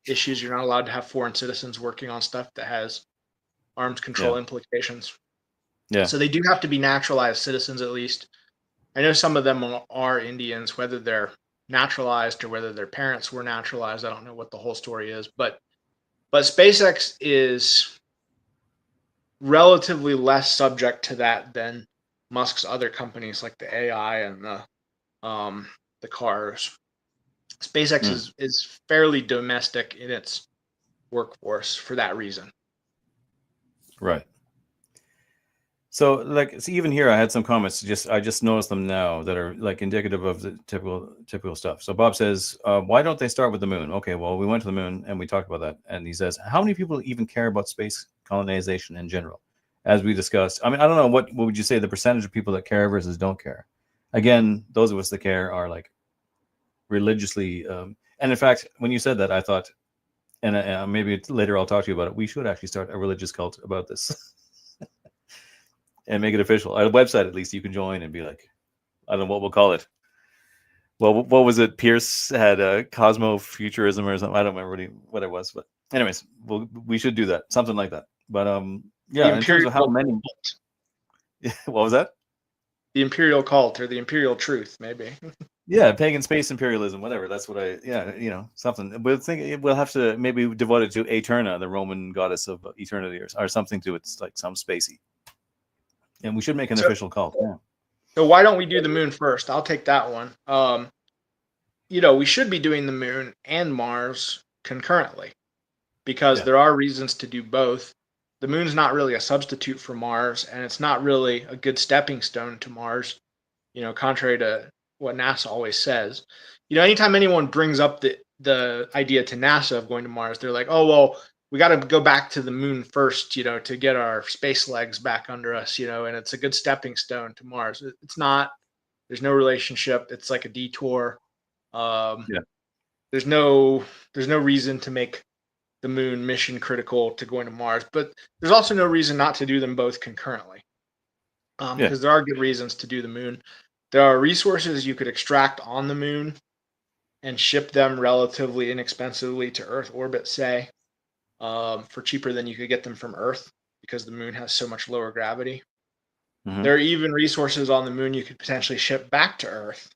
issues. You're not allowed to have foreign citizens working on stuff that has arms control implications. Yeah. So they do have to be naturalized citizens at least. I know some of them are Indians, whether they're naturalized or whether their parents were naturalized. I don't know what the whole story is, but SpaceX is relatively less subject to that than Musk's other companies like the AI and the cars. SpaceX is fairly domestic in its workforce for that reason. Right. So, even here, I had some comments. I just noticed them now that are like indicative of the typical stuff. So Bob says, "Why don't they start with the moon?" Okay, well, we went to the moon and we talked about that. And he says, "How many people even care about space colonization in general?" As we discussed, I mean, I don't know what would you say the percentage of people that care versus don't care. Again, those of us that care are like religiously. And in fact, when you said that, I thought, and maybe later I'll talk to you about it. We should actually start a religious cult about this. And make it official. At a website, at least, you can join and be like, I don't know what we'll call it. Well, what was it? Pierce had a cosmofuturism or something. I don't remember what it was. But anyways, we should do that. Something like that. But yeah, in terms of how many. What was that? The imperial cult, or the imperial truth, maybe. Yeah, pagan space imperialism, whatever. That's what something. We'll have to maybe devote it to Eterna, the Roman goddess of eternity, or something to it, like some spacey. And we should make an official cult. Yeah. So why don't we do the moon first? I'll take that one. We should be doing the moon and Mars concurrently, because there are reasons to do both. The moon's not really a substitute for Mars, and it's not really a good stepping stone to Mars, contrary to what NASA always says. Anytime anyone brings up the idea to NASA of going to Mars, they're like, oh, well, we got to go back to the moon first, to get our space legs back under us, and it's a good stepping stone to Mars. It's not. There's no relationship. It's like a detour. There's no reason to make the moon mission critical to going to Mars, but there's also no reason not to do them both concurrently, because there are good reasons to do the moon. There are resources you could extract on the moon and ship them relatively inexpensively to Earth orbit, say. for cheaper than you could get them from Earth because the moon has so much lower gravity. Mhm. There are even resources on the moon you could potentially ship back to Earth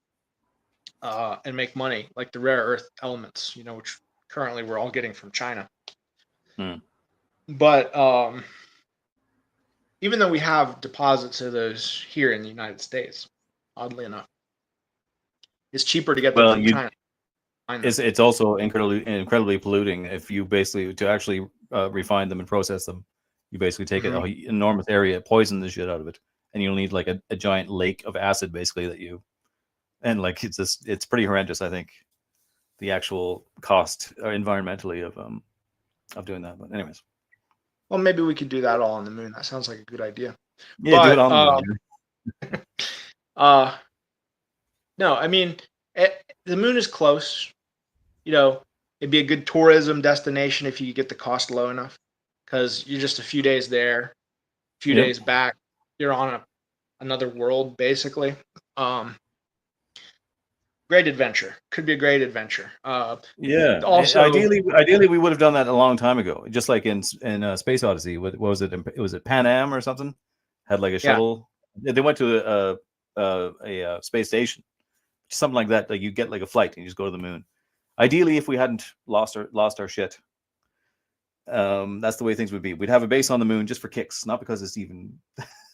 and make money, like the rare earth elements, which currently we're all getting from China. Mm. But even though we have deposits of those here in the United States, oddly enough, it's cheaper to get them Well, from China. it's also incredibly polluting if you basically to actually refine them and process them. You basically take an enormous area, poison the shit out of it, and you'll need like a giant lake of acid basically like it's pretty horrendous. I think the actual cost environmentally of doing that. But anyways, Well, maybe we could do that all on the moon. That sounds like a good idea. yeah, do it But on the moon. no, I mean, the moon is close. It'd be a good tourism destination if you could get the cost low enough, because you're just a few days there, a few Yep. days back. You're on another world, basically. Great adventure. Could be a great adventure. Yeah. Also, ideally, we would have done that a long time ago. Just like in Space Odyssey. What was it? Was it Pan Am or something? Had like a shuttle. Yeah. They went to a space station, something like that. Like you get like a flight and you just go to the moon. Ideally, if we hadn't lost our shit, that's the way things would be. We'd have a base on the moon just for kicks, not because it's even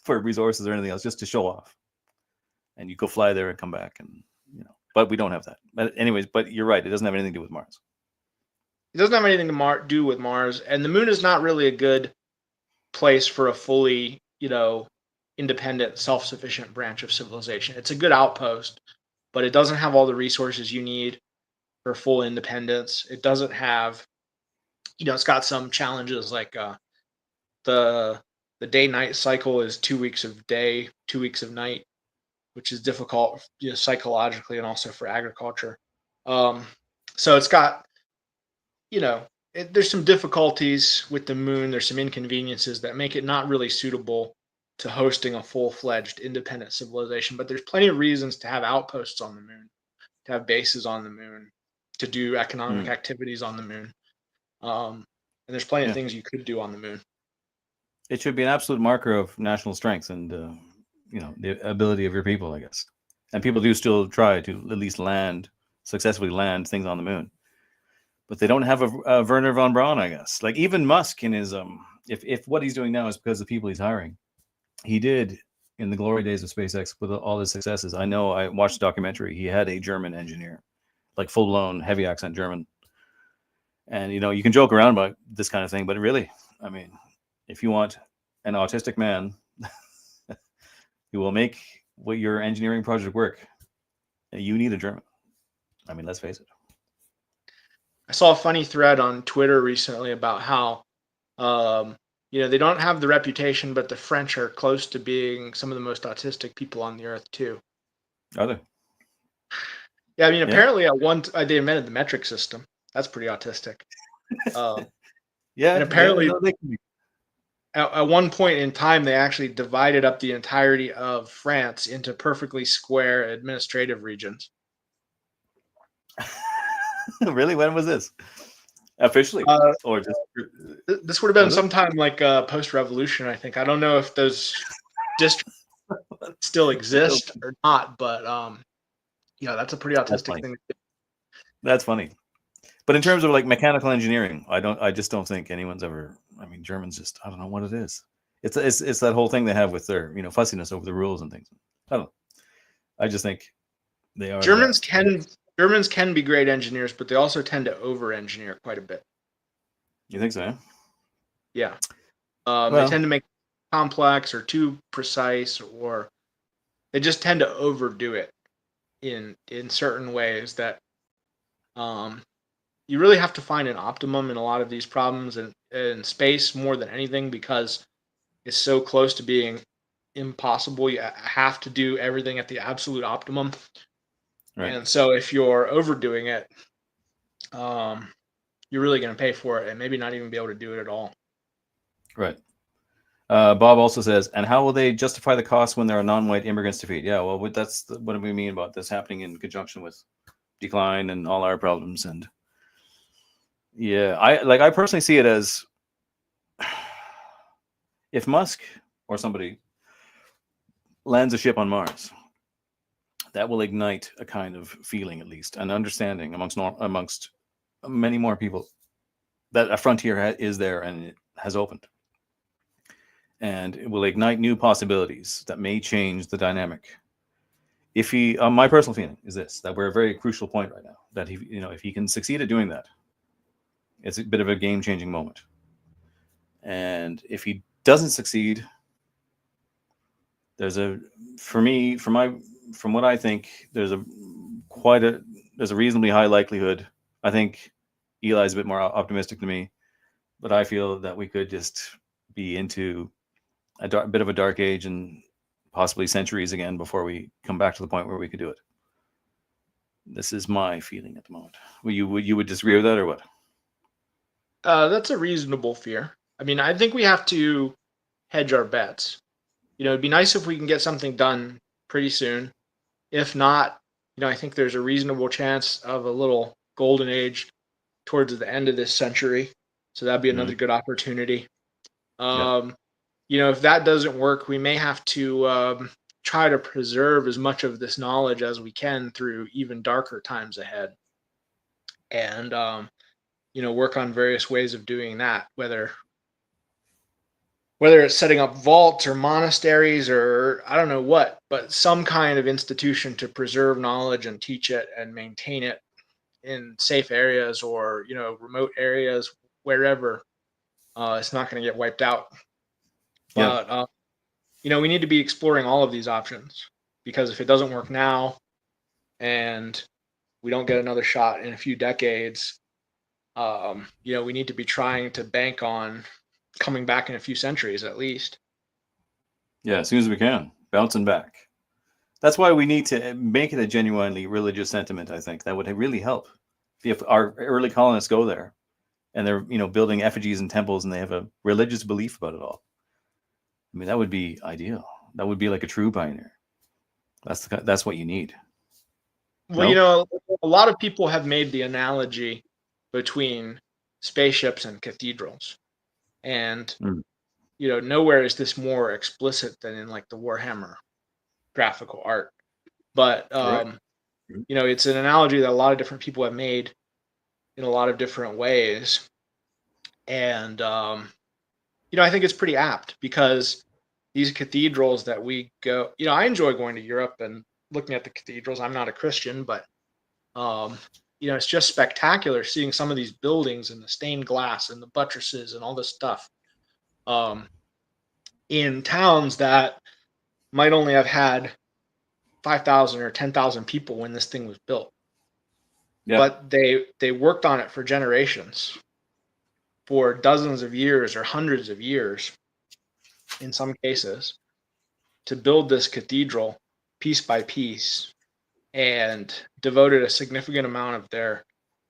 for resources or anything else, just to show off. And you go fly there and come back, and but we don't have that. But anyways, but you're right. It doesn't have anything to do with Mars. It doesn't have anything to do with Mars, and the moon is not really a good place for a fully, independent, self-sufficient branch of civilization. It's a good outpost, but it doesn't have all the resources you need for full independence. It doesn't have, it's got some challenges like the day-night cycle is 2 weeks of day, 2 weeks of night, which is difficult, psychologically and also for agriculture. So it's got, there's some difficulties with the moon. There's some inconveniences that make it not really suitable to hosting a full-fledged independent civilization. But there's plenty of reasons to have outposts on the moon, to have bases on the moon, to do economic activities on the moon. And there's plenty of things you could do on the moon. It should be an absolute marker of national strength and the ability of your people, I guess. And people do still try to at least successfully land things on the moon. But they don't have a Werner von Braun, I guess. Like even Musk in his if what he's doing now is because of the people he's hiring, he did in the glory days of SpaceX with all his successes. I know I watched a documentary. He had a German engineer, like full blown heavy accent German. And you can joke around about this kind of thing, but really, I mean, if you want an autistic man who will make your engineering project work, you need a German. I mean, let's face it. I saw a funny thread on Twitter recently about how, they don't have the reputation, but the French are close to being some of the most autistic people on the earth too. Are they? Yeah, I mean, apparently they invented the metric system. That's pretty autistic. Yeah, and apparently, they can be. At one point in time, they actually divided up the entirety of France into perfectly square administrative regions. Really? When was this? Officially? Or just this would have been sometime like post-revolution, I think. I don't know if those districts still exist or not, but that's a pretty autistic thing to do. That's funny. But in terms of like mechanical engineering, I just don't think anyone's ever. I mean, Germans just, I don't know what it is. It's that whole thing they have with their fussiness over the rules and things. I don't know. I just think they are. Germans can be great engineers, but they also tend to over-engineer quite a bit. You think so? Yeah. They tend to make it complex or too precise, or they just tend to overdo it in certain ways that you really have to find an optimum in a lot of these problems, and in space more than anything, because it's so close to being impossible. You have to do everything at the absolute optimum. Right. And so if you're overdoing it, you're really going to pay for it and maybe not even be able to do it at all. Right. Bob also says, and how will they justify the cost when there are non-white immigrants to feed? Yeah, well, that's what do we mean about this happening in conjunction with decline and all our problems. And Yeah, I personally see it as if Musk or somebody lands a ship on Mars, that will ignite a kind of feeling, at least an understanding amongst many more people that a frontier is there and it has opened, and it will ignite new possibilities that may change the dynamic. If he, my personal feeling is this: that we're at a very crucial point right now. That he, if he can succeed at doing that, it's a bit of a game-changing moment. And if he doesn't succeed, there's a, for me, from what I think, there's a reasonably high likelihood. I think Eli's a bit more optimistic than me, but I feel that we could just be into a bit of a dark age and possibly centuries again before we come back to the point where we could do it. This is my feeling at the moment. You would disagree with that or what? That's a reasonable fear. I mean, I think we have to hedge our bets. It'd be nice if we can get something done pretty soon. If not, I think there's a reasonable chance of a little golden age towards the end of this century. So that'd be Mm-hmm. another good opportunity. Yeah. If that doesn't work, we may have to try to preserve as much of this knowledge as we can through even darker times ahead. And, work on various ways of doing that, whether it's setting up vaults or monasteries or I don't know what, but some kind of institution to preserve knowledge and teach it and maintain it in safe areas or remote areas, wherever it's not going to get wiped out. Yeah. But we need to be exploring all of these options, because if it doesn't work now and we don't get another shot in a few decades, we need to be trying to bank on coming back in a few centuries at least. Yeah. As soon as we can, bouncing back. That's why we need to make it a genuinely religious sentiment. I think that would really help. If our early colonists go there and they're building effigies and temples and they have a religious belief about it all, I mean that would be ideal. That would be like a true pioneer. That's what you need. Well, No. a lot of people have made the analogy between spaceships and cathedrals. And, Mm. nowhere is this more explicit than in like the Warhammer graphical art. But, Right. it's an analogy that a lot of different people have made in a lot of different ways. And, I think it's pretty apt, because these cathedrals that we go, I enjoy going to Europe and looking at the cathedrals. I'm not a Christian, but Um, it's just spectacular seeing some of these buildings and the stained glass and the buttresses and all this stuff um, in towns that might only have had 5,000 or 10,000 people when this thing was built. Yeah. But they worked on it for generations, for dozens of years or hundreds of years in some cases, to build this cathedral piece by piece, and devoted a significant amount of their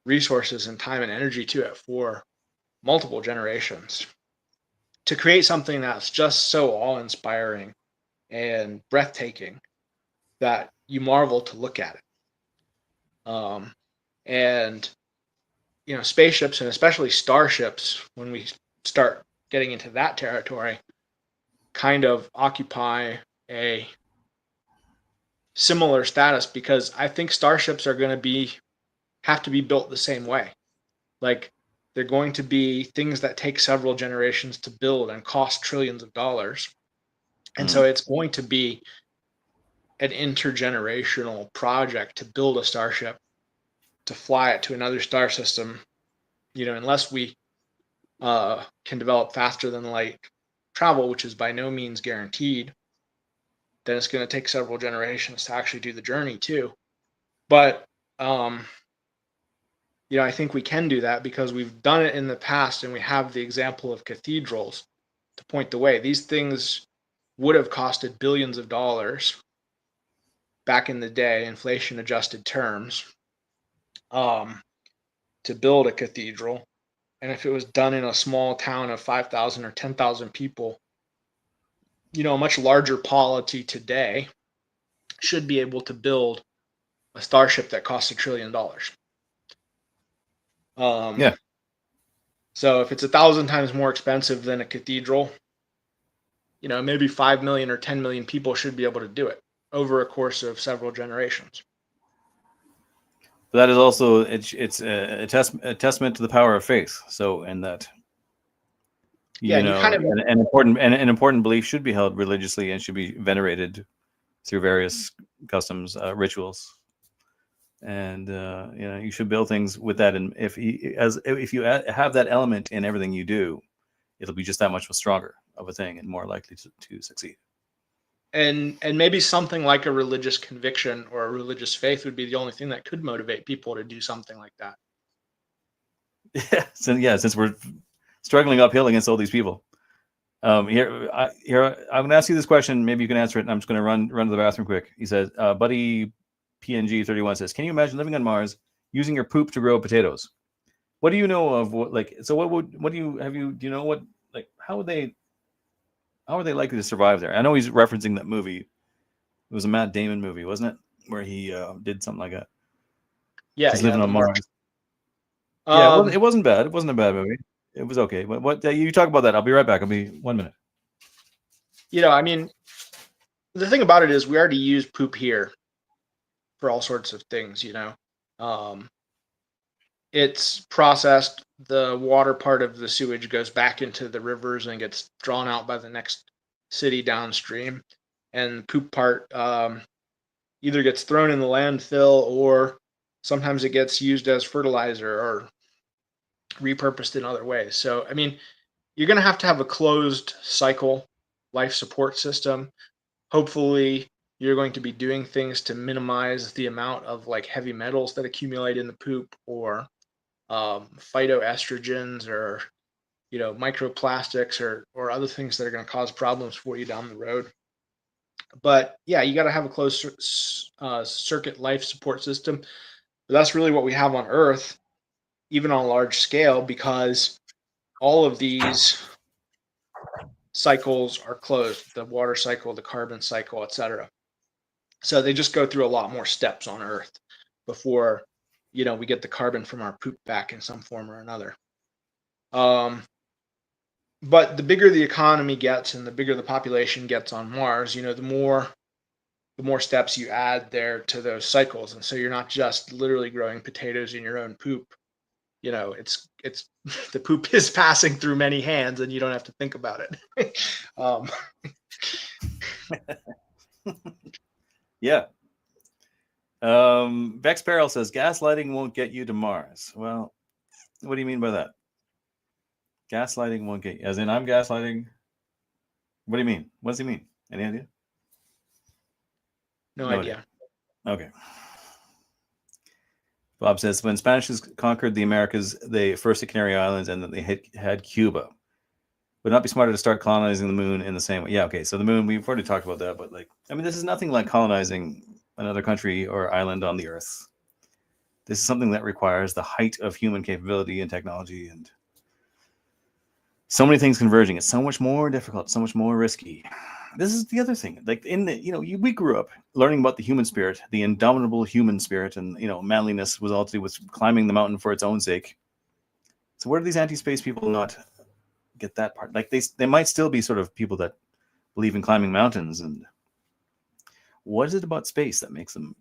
resources and time and energy to it for multiple generations, to create something that's just so awe-inspiring and breathtaking that you marvel to look at it. And spaceships, and especially starships, when we start getting into that territory, kind of occupy a similar status, because I think starships are going to have to be built the same way. Like, they're going to be things that take several generations to build and cost trillions of dollars. And Mm. so it's going to be an intergenerational project to build a starship, to fly it to another star system. Unless we can develop faster than light travel, which is by no means guaranteed, then it's going to take several generations to actually do the journey too. But um, I think we can do that because we've done it in the past, and we have the example of cathedrals to point the way. These things would have costed billions of dollars back in the day, inflation adjusted terms, um, to build a cathedral. And if it was done in a small town of 5,000 or 10,000 people, a much larger polity today should be able to build a starship that costs $1 trillion. Um, Yeah. So if it's 1,000 times more expensive than a cathedral, maybe 5 million or 10 million people should be able to do it over a course of several generations. But that is also it's a testament to the power of faith. So, and that Yeah, and you kind of an important belief should be held religiously and should be venerated through various customs, rituals, and you should build things with that. And if you have that element in everything you do, it'll be just that much stronger of a thing and more likely to succeed. and maybe something like a religious conviction or a religious faith would be the only thing that could motivate people to do something like that. Since we're struggling uphill against all these people. Here, I'm going to ask you this question. Maybe you can answer it. And I'm just going to run to the bathroom quick. He says, Buddy PNG31 says, "Can you imagine living on Mars using your poop to grow potatoes? What do you know of what like? So what do you know what like? How are they likely to survive there? I know he's referencing that movie. It was a Matt Damon movie, wasn't it? Where he did something like that. Yeah, He's yeah, living the on March. Mars. Yeah, it wasn't bad. It wasn't a bad movie. It was okay. But what you talk about that? I'll be right back. I'll be 1 minute. I mean, the thing about it is we already use poop here for all sorts of things. It's processed. The water part of the sewage goes back into the rivers and gets drawn out by the next city downstream. And the poop part either gets thrown in the landfill or sometimes it gets used as fertilizer or repurposed in other ways. So, I mean, you're going to have a closed cycle life support system. Hopefully, you're going to be doing things to minimize the amount of like heavy metals that accumulate in the poop or phytoestrogens or microplastics or other things that are going to cause problems for you down the road. But yeah, you got to have a closed circuit life support system. But that's really what we have on Earth, even on a large scale, because all of these cycles are closed: the water cycle, the carbon cycle, etc. So they just go through a lot more steps on Earth before we get the carbon from our poop back in some form or another. But the bigger the economy gets and the bigger the population gets on Mars, the more steps you add there to those cycles. And so you're not just literally growing potatoes in your own poop. It's the poop is passing through many hands and you don't have to think about it. Yeah. Vex Peril says gaslighting won't get you to Mars. Well, what do you mean by that? Gaslighting won't get you, as in I'm gaslighting. What do you mean? What does he mean? Any idea? No idea. Okay. Bob says when Spanish conquered the Americas, they first hit Canary Islands and then they had Cuba. Would not be smarter to start colonizing the moon in the same way? Yeah, okay. So the moon, we've already talked about that, but this is nothing like colonizing another country or island on the Earth. This is something that requires the height of human capability and technology and so many things converging. It's so much more difficult, so much more risky. This is the other thing. Like we grew up learning about the human spirit, the indomitable human spirit, and manliness was all to do with climbing the mountain for its own sake. So where do these anti-space people not get that part? Like they might still be sort of people that believe in climbing mountains, and what is it about space that makes them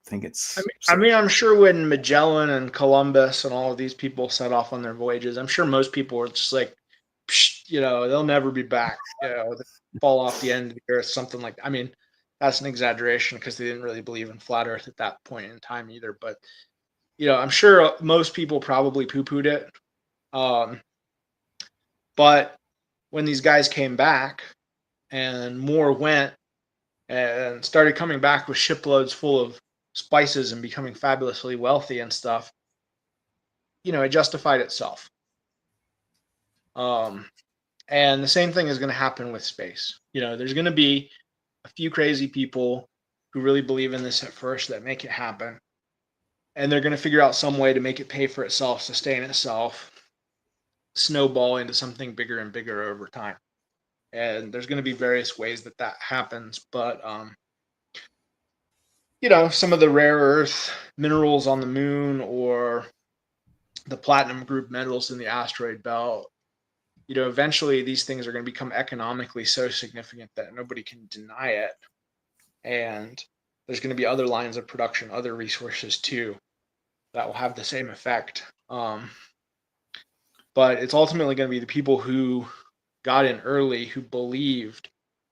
think it's I'm sure when Magellan and Columbus and all of these people set off on their voyages, I'm sure most people were just like, they'll never be back. They fall off the end of the earth, something like that. I mean, that's an exaggeration because they didn't really believe in flat earth at that point in time either. But I'm sure most people probably poo-pooed it. But when these guys came back and more went and started coming back with shiploads full of spices and becoming fabulously wealthy and stuff, it justified itself. And the same thing is going to happen with space. There's going to be a few crazy people who really believe in this at first that make it happen. And they're going to figure out some way to make it pay for itself, sustain itself, snowball into something bigger and bigger over time. And there's going to be various ways that happens. But, some of the rare earth minerals on the moon or the platinum group metals in the asteroid belt. Eventually these things are going to become economically so significant that nobody can deny it. And there's going to be other lines of production, other resources too, that will have the same effect. But it's ultimately going to be the people who got in early, who believed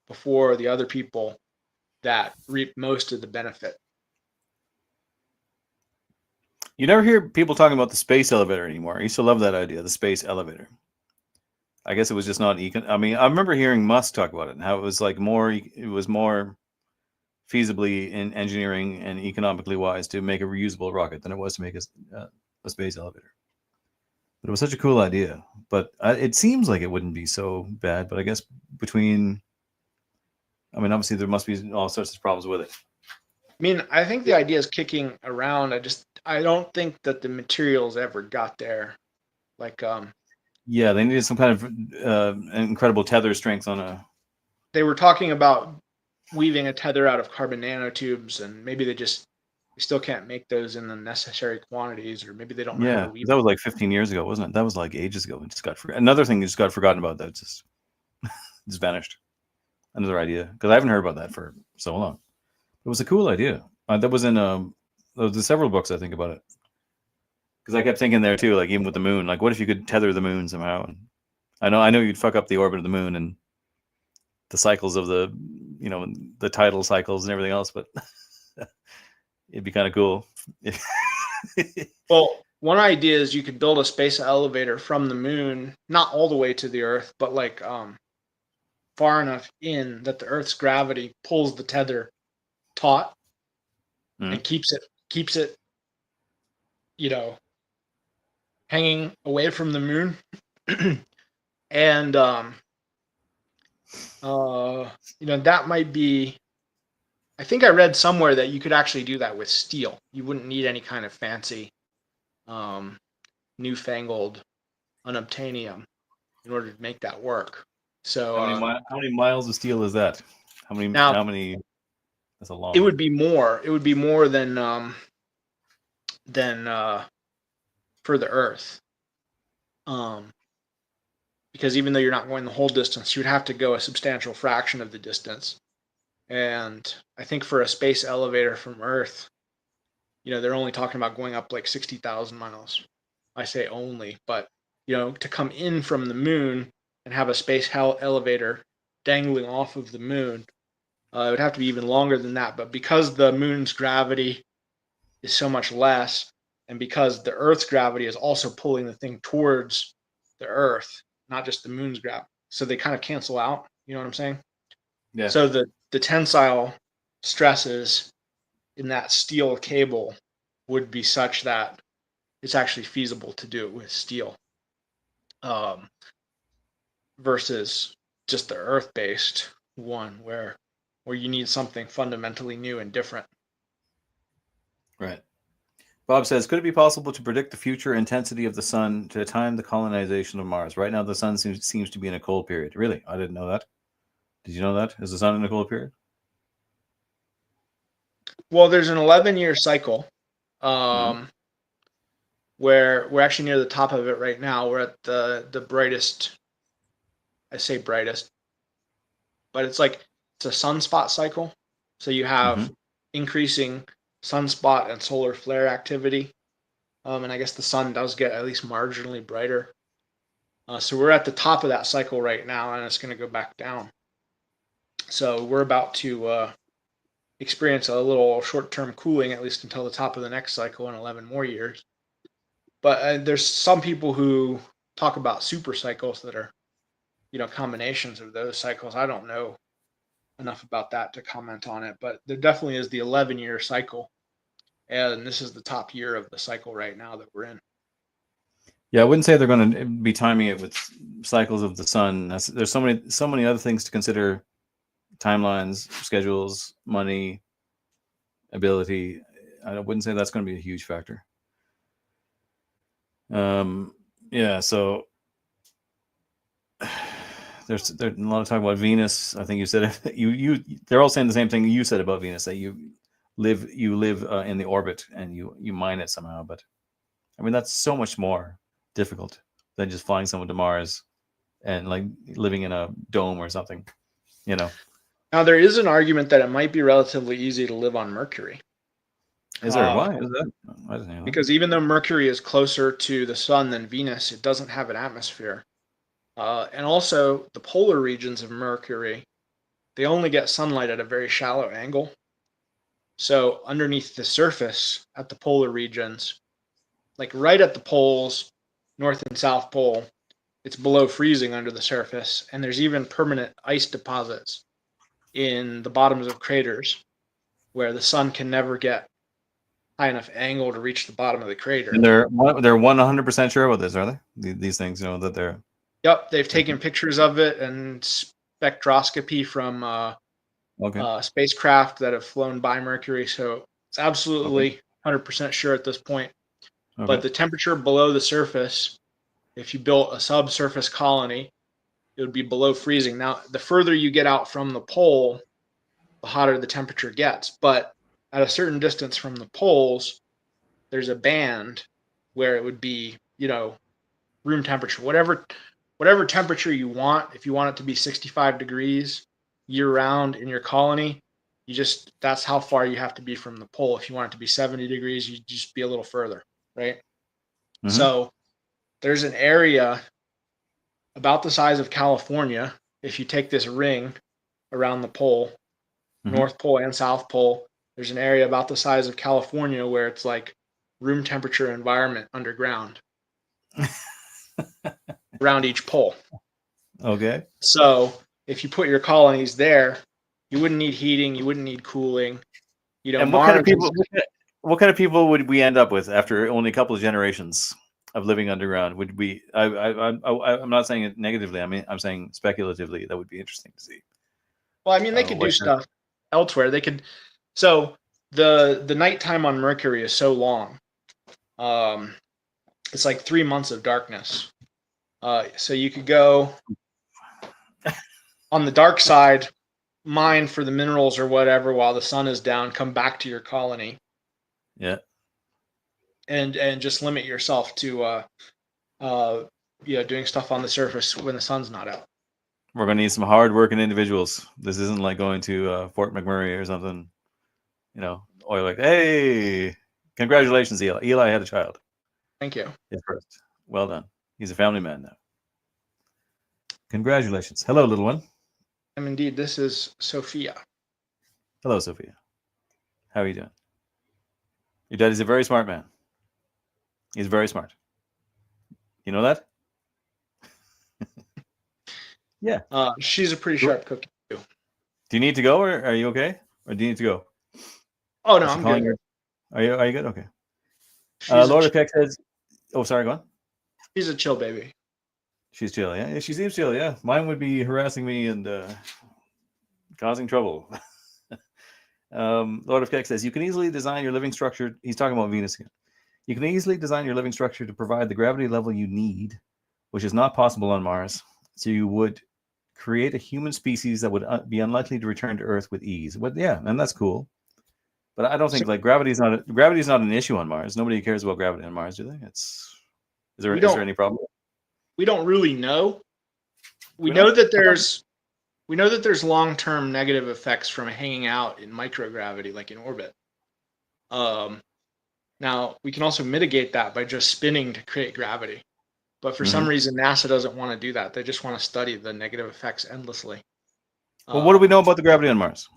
before the other people, that reap most of the benefit. You never hear people talking about the space elevator anymore. I used to love that idea, the space elevator. I guess it was just not I mean, I remember hearing Musk talk about it and how it was like it was more feasibly in engineering and economically wise to make a reusable rocket than it was to make a space elevator. But it was such a cool idea. But it seems like it wouldn't be so bad. But I guess obviously there must be all sorts of problems with it. I mean, I think the idea is kicking around. I don't think that the materials ever got there. Yeah, they needed some kind of incredible tether strength on a. They were talking about weaving a tether out of carbon nanotubes, and maybe they still can't make those in the necessary quantities, or maybe they don't know how to weave. That was like 15 years ago, wasn't it? That was like ages ago. It just got another thing that just got forgotten about. That just vanished. Another idea, because I haven't heard about that for so long. It was a cool idea. That was in there's several books I think about it. Because I kept thinking there too, like even with the moon, like what if you could tether the moon somehow? And I know you'd fuck up the orbit of the moon and the cycles of the tidal cycles and everything else, but it'd be kind of cool. Well, one idea is you could build a space elevator from the moon, not all the way to the Earth, but like far enough in that the Earth's gravity pulls the tether taut and keeps it hanging away from the moon. And that might be, I think I read somewhere that you could actually do that with steel. You wouldn't need any kind of fancy newfangled unobtainium in order to make that work. So how many miles of steel is that? How many that's a long. It would be more than for the Earth. Because even though you're not going the whole distance, you would have to go a substantial fraction of the distance. And I think for a space elevator from Earth, they're only talking about going up like 60,000 miles. I say only, but to come in from the moon and have a space elevator dangling off of the moon, it would have to be even longer than that. But because the moon's gravity is so much less, and because the Earth's gravity is also pulling the thing towards the Earth, not just the moon's gravity, so they kind of cancel out. You know what I'm saying? Yeah. So the tensile stresses in that steel cable would be such that it's actually feasible to do it with steel, versus just the Earth-based one where you need something fundamentally new and different. Right. Bob says, could it be possible to predict the future intensity of the sun to time the colonization of Mars? Right now, the sun seems to be in a cold period. Really? I didn't know that. Did you know that? Is the sun in a cold period? Well, there's an 11-year cycle where we're actually near the top of it right now. We're at the brightest. I say brightest, but it's a sunspot cycle. So you have increasing sunspot and solar flare activity. And I guess the sun does get at least marginally brighter. So we're at the top of that cycle right now, and it's going to go back down. So we're about to experience a little short-term cooling, at least until the top of the next cycle in 11 more years. But there's some people who talk about super cycles that are, combinations of those cycles. I don't know enough about that to comment on it, but there definitely is the 11-year cycle. And this is the top year of the cycle right now that we're in. Yeah, I wouldn't say they're going to be timing it with cycles of the sun. There's so many other things to consider: timelines, schedules, money, ability. I wouldn't say that's going to be a huge factor. Yeah, so there's a lot of talk about Venus. I think you said they're all saying the same thing you said about Venus, that you live in the orbit and you mine it somehow, but I mean, that's so much more difficult than just flying someone to Mars and like living in a dome or something, you know. Now, there is an argument that it might be relatively easy to live on Mercury. Is there? Why is that? I didn't know that. Because even though Mercury is closer to the sun than Venus, it doesn't have an atmosphere. And also, the polar regions of Mercury, they only get sunlight at a very shallow angle. So underneath the surface at the polar regions, like right at the poles, North and South Pole, it's below freezing under the surface. And there's even permanent ice deposits in the bottoms of craters where the sun can never get high enough angle to reach the bottom of the crater. And they're 100% sure about this, are they? These things, that they're. Yep, they've taken pictures of it and spectroscopy from spacecraft that have flown by Mercury. So it's absolutely 100% sure at this point. Okay. But the temperature below the surface, if you built a subsurface colony, it would be below freezing. Now, the further you get out from the pole, the hotter the temperature gets. But at a certain distance from the poles, there's a band where it would be, room temperature, whatever temperature you want. If you want it to be 65 degrees year round in your colony, that's how far you have to be from the pole. If you want it to be 70 degrees, you just be a little further, right? Mm-hmm. So there's an area about the size of California. If you take this ring around the pole, North Pole and South Pole, there's an area about the size of California where it's like room temperature environment underground around each pole. Okay. So if you put your colonies there, you wouldn't need heating, you wouldn't need cooling. And what kind of people? What kind of people would we end up with after only a couple of generations of living underground? Would we? I'm not saying it negatively. I mean, I'm saying speculatively. That would be interesting to see. Well, I mean, they could do stuff elsewhere. They could. So the nighttime on Mercury is so long. It's like 3 months of darkness. So you could go on the dark side, mine for the minerals or whatever while the sun is down, come back to your colony. Yeah. And just limit yourself to doing stuff on the surface when the sun's not out. We're going to need some hard-working individuals. This isn't like going to Fort McMurray or something, or like, hey, congratulations, Eli. Eli had a child. Thank you. Yeah, first. Well done. He's a family man now. Congratulations. Hello, little one. Indeed. This is Sophia. Hello, Sophia. How are you doing? Your dad is a very smart man. He's very smart. You know that? Yeah. She's a pretty sharp cookie too. Do you need to go, or are you okay? Or do you need to go? Oh no, I'm good. Are you good? Okay. Lord of Keck says, "Oh, sorry, go on." She's a chill baby. She's chill, yeah. She seems chill, yeah. Mine would be harassing me and causing trouble. Lord of Keck says, "You can easily design your living structure." He's talking about Venus again. You can easily design your living structure to provide the gravity level you need, which is not possible on Mars. So you would create a human species that would be unlikely to return to Earth with ease. But yeah, and that's cool. But I don't think gravity is not an issue on Mars. Nobody cares about gravity on Mars, do they? Is there any problem? We don't really know. We know that there's long-term negative effects from hanging out in microgravity, like in orbit. Now we can also mitigate that by just spinning to create gravity. But for some reason, NASA doesn't want to do that. They just want to study the negative effects endlessly. Well, what do we know about the gravity on Mars?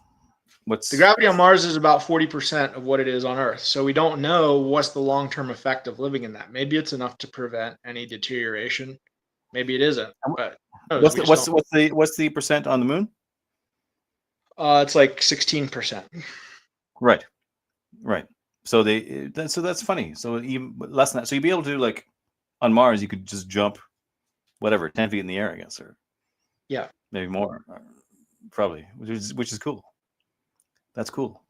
The gravity on Mars is about 40% of what it is on Earth. So we don't know what's the long-term effect of living in that. Maybe it's enough to prevent any deterioration. Maybe it isn't. But what's the percent on the moon? It's like 16%. Right. So that's funny. So even less than that. So you'd be able to, like, on Mars, you could just jump, 10 feet in the air, I guess, or maybe more, probably, which is cool. That's cool.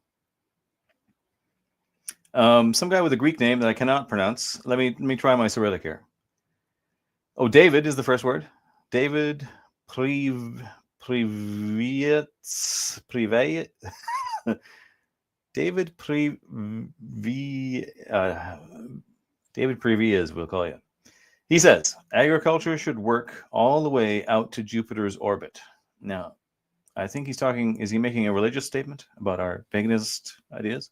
Some guy with a Greek name that I cannot pronounce. Let me try my Cyrillic here. Oh, David is the first word. David Privet. David David Prevey is, we'll call you. He says, agriculture should work all the way out to Jupiter's orbit. Now, I think he's talking, is he making a religious statement about our paganist ideas?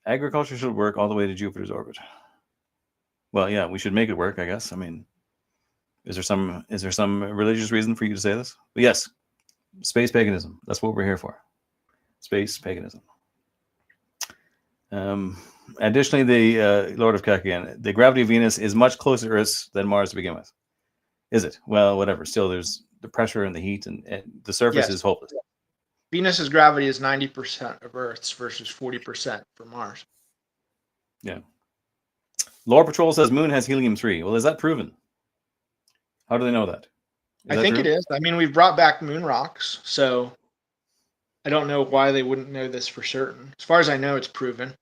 Agriculture should work all the way to Jupiter's orbit. Well, yeah, we should make it work, I guess. I mean, is there some religious reason for you to say this? But yes, space paganism. That's what we're here for. Space paganism. Additionally, the Lord of Kakian, the gravity of Venus is much closer to Earth than Mars to begin with. Is it? Well, whatever. Still, there's the pressure and the heat, and the surface is hopeless. Venus's gravity is 90% of Earth's versus 40% for Mars. Yeah. Lore Patrol says Moon has helium-3. Well, is that proven? How do they know that? I think it is. I mean, we've brought back moon rocks, so I don't know why they wouldn't know this for certain. As far as I know, it's proven.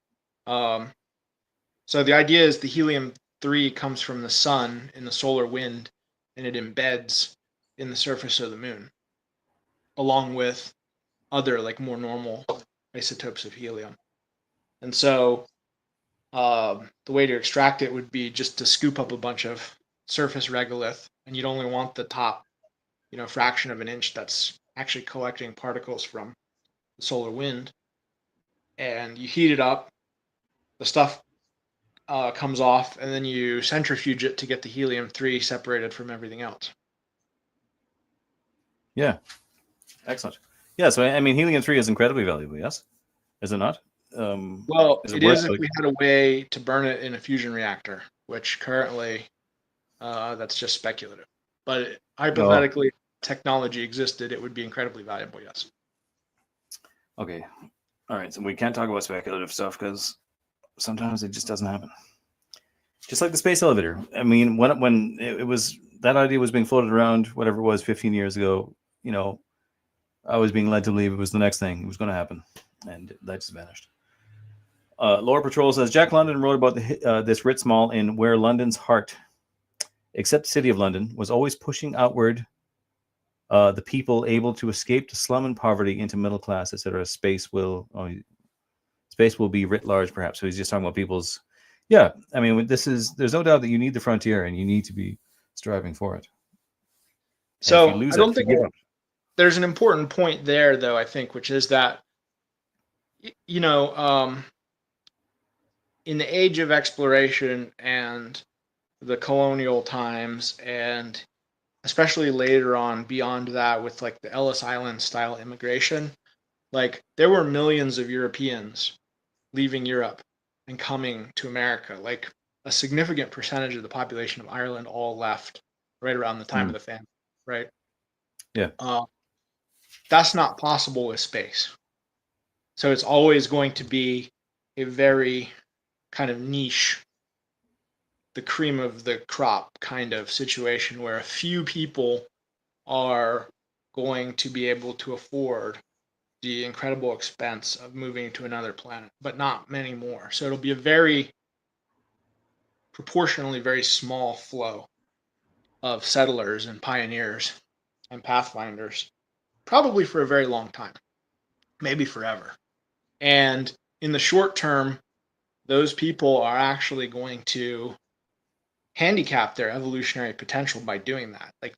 So the idea is the helium-3 comes from the sun in the solar wind, and it embeds in the surface of the moon, along with other, like, more normal isotopes of helium. And so the way to extract it would be just to scoop up a bunch of surface regolith, and you'd only want the top, fraction of an inch that's actually collecting particles from the solar wind. And you heat it up, the stuff comes off, and then you centrifuge it to get the helium-3 separated from everything else. Yeah. Excellent. Yeah, so I mean, helium-3 is incredibly valuable, yes? Is it not? Well, it is if we had a way to burn it in a fusion reactor, which currently that's just speculative. But hypothetically, if technology existed, it would be incredibly valuable, yes. Okay. All right, so we can't talk about speculative stuff because sometimes it just doesn't happen. Just like the space elevator. I mean, when it was, that idea was being floated around, whatever it was, 15 years ago, I was being led to believe it was the next thing. It was going to happen. And that just vanished. Lore Patrol says, Jack London wrote about this Ritz Mall in Where London's Heart, except the City of London, was always pushing outward the people able to escape to slum and poverty into middle class, etc. Space will be writ large, perhaps. So he's just talking about people's... Yeah, I mean, there's no doubt that you need the frontier and you need to be striving for it. So I don't think there's an important point there, though, I think, which is that, in the age of exploration and the colonial times, and especially later on beyond that with like the Ellis Island style immigration, like there were millions of Europeans leaving Europe and coming to America. Like a significant percentage of the population of Ireland all left right around the time of the famine, right? Yeah. That's not possible with space. So it's always going to be a very kind of niche, the cream of the crop kind of situation where a few people are going to be able to afford the incredible expense of moving to another planet, but not many more. So it'll be a very proportionally very small flow of settlers and pioneers and pathfinders, probably for a very long time, maybe forever. And in the short term, those people are actually going to handicap their evolutionary potential by doing that. Like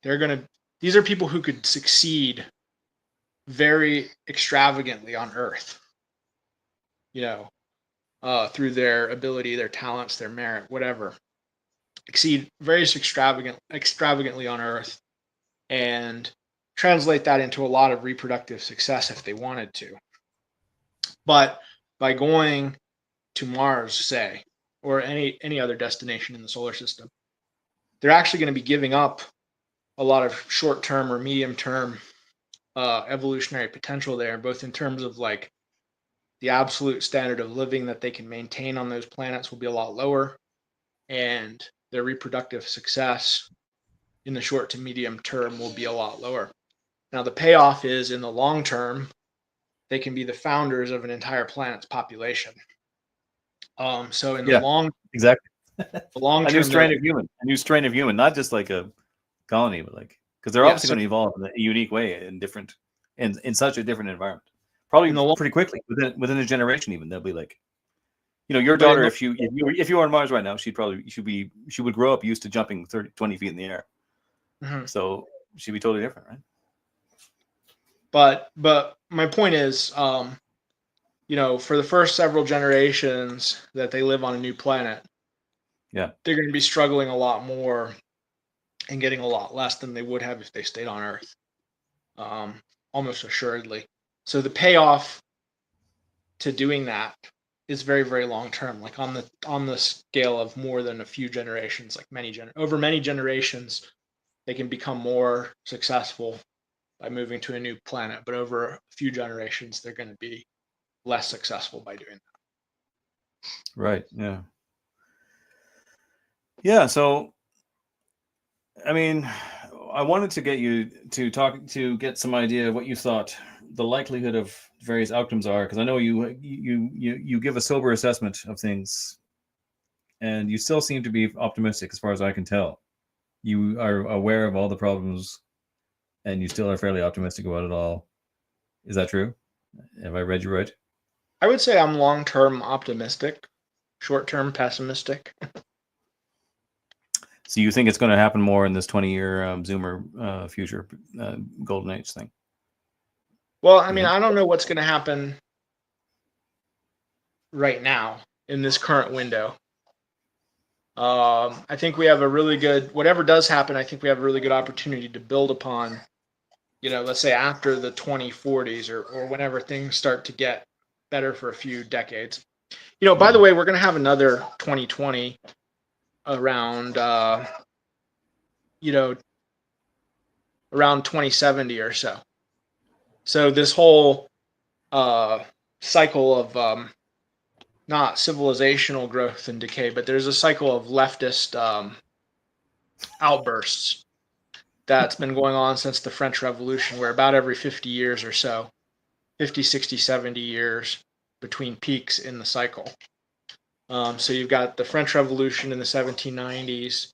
these are people who could succeed very extravagantly on Earth, through their ability, their talents, their merit, whatever, exceed very extravagantly on Earth and translate that into a lot of reproductive success if they wanted to. But by going to Mars, say, or any other destination in the solar system, they're actually going to be giving up a lot of short-term or medium-term evolutionary potential there, both in terms of like the absolute standard of living that they can maintain on those planets will be a lot lower, and their reproductive success in the short to medium term will be a lot lower. Now, the payoff is in the long term, they can be the founders of an entire planet's population. So in the long, exactly, the long term, a new strain of human, not just like a colony, but like, because they're obviously going to evolve in a unique way in such a different environment. Probably pretty quickly within a generation, even they'll be like Your But it daughter, looks, if you were on Mars right now, she would grow up used to jumping 20 feet in the air. Mhm. So she'd be totally different, right? But my point is, for the first several generations that they live on a new planet, Yeah. they're going to be struggling a lot more and getting a lot less than they would have if they stayed on Earth, um, almost assuredly. So the payoff to doing that is very, very long term, like on the scale of more than a few generations, like over many generations, they can become more successful by moving to a new planet, but over a few generations, they're going to be less successful by doing that. Right. Yeah. Yeah. So, I mean, I wanted to get you to get some idea of what you thought the likelihood of various outcomes are, because I know you give a sober assessment of things, and you still seem to be optimistic as far as I can tell. You are aware of all the problems, and you still are fairly optimistic about it all. Is that true? Have I read you right? I would say I'm long term optimistic, short term pessimistic. So you think it's going to happen more in this 20-year Zoomer future golden age thing? Well, I You mean, think? I don't know what's going to happen right now in this current window. I think we have a really good, whatever does happen, I think we have a really good opportunity to build upon, let's say after the 2040s or whenever things start to get better for a few decades. By the way, we're going to have another 2020 around, around 2070 or so. So this whole cycle of not civilizational growth and decay, but there's a cycle of leftist outbursts that's been going on since the French Revolution, where about every 50 years or so, 50, 60, 70 years between peaks in the cycle. So you've got the French Revolution in the 1790s,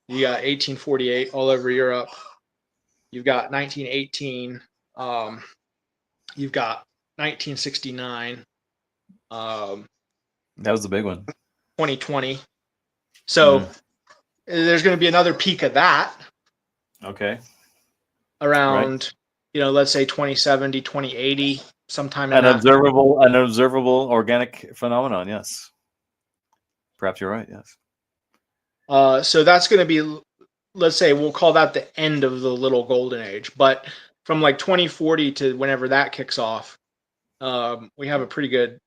you got 1848 all over Europe, you've got 1918, you've got 1969, That was the big one. 2020. So there's going to be another peak of that. Okay. Around, let's say 2070, 2080, sometime in An that. observable organic phenomenon. Yes. Perhaps you're right. Yes. So that's going to be, let's say, we'll call that the end of the little golden age. But from like 2040 to whenever that kicks off, we have a pretty good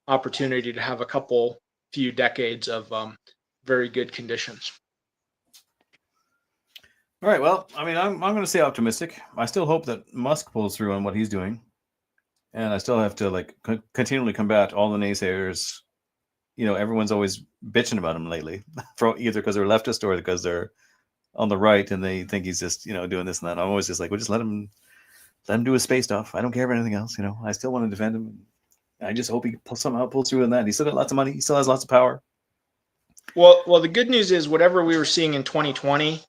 opportunity to have a few decades of very good conditions. All right. Well, I mean, I'm going to stay optimistic. I still hope that Musk pulls through on what he's doing, and I still have to continually combat all the naysayers. Everyone's always bitching about him lately, either because they're leftist or because they're on the right and they think he's just doing this and that. I'm always just like, well, just let him do his space stuff. I don't care about anything else. I still want to defend him. I just hope he somehow pulls through in that. He's still got lots of money. He still has lots of power. Well, the good news is whatever we were seeing in 2020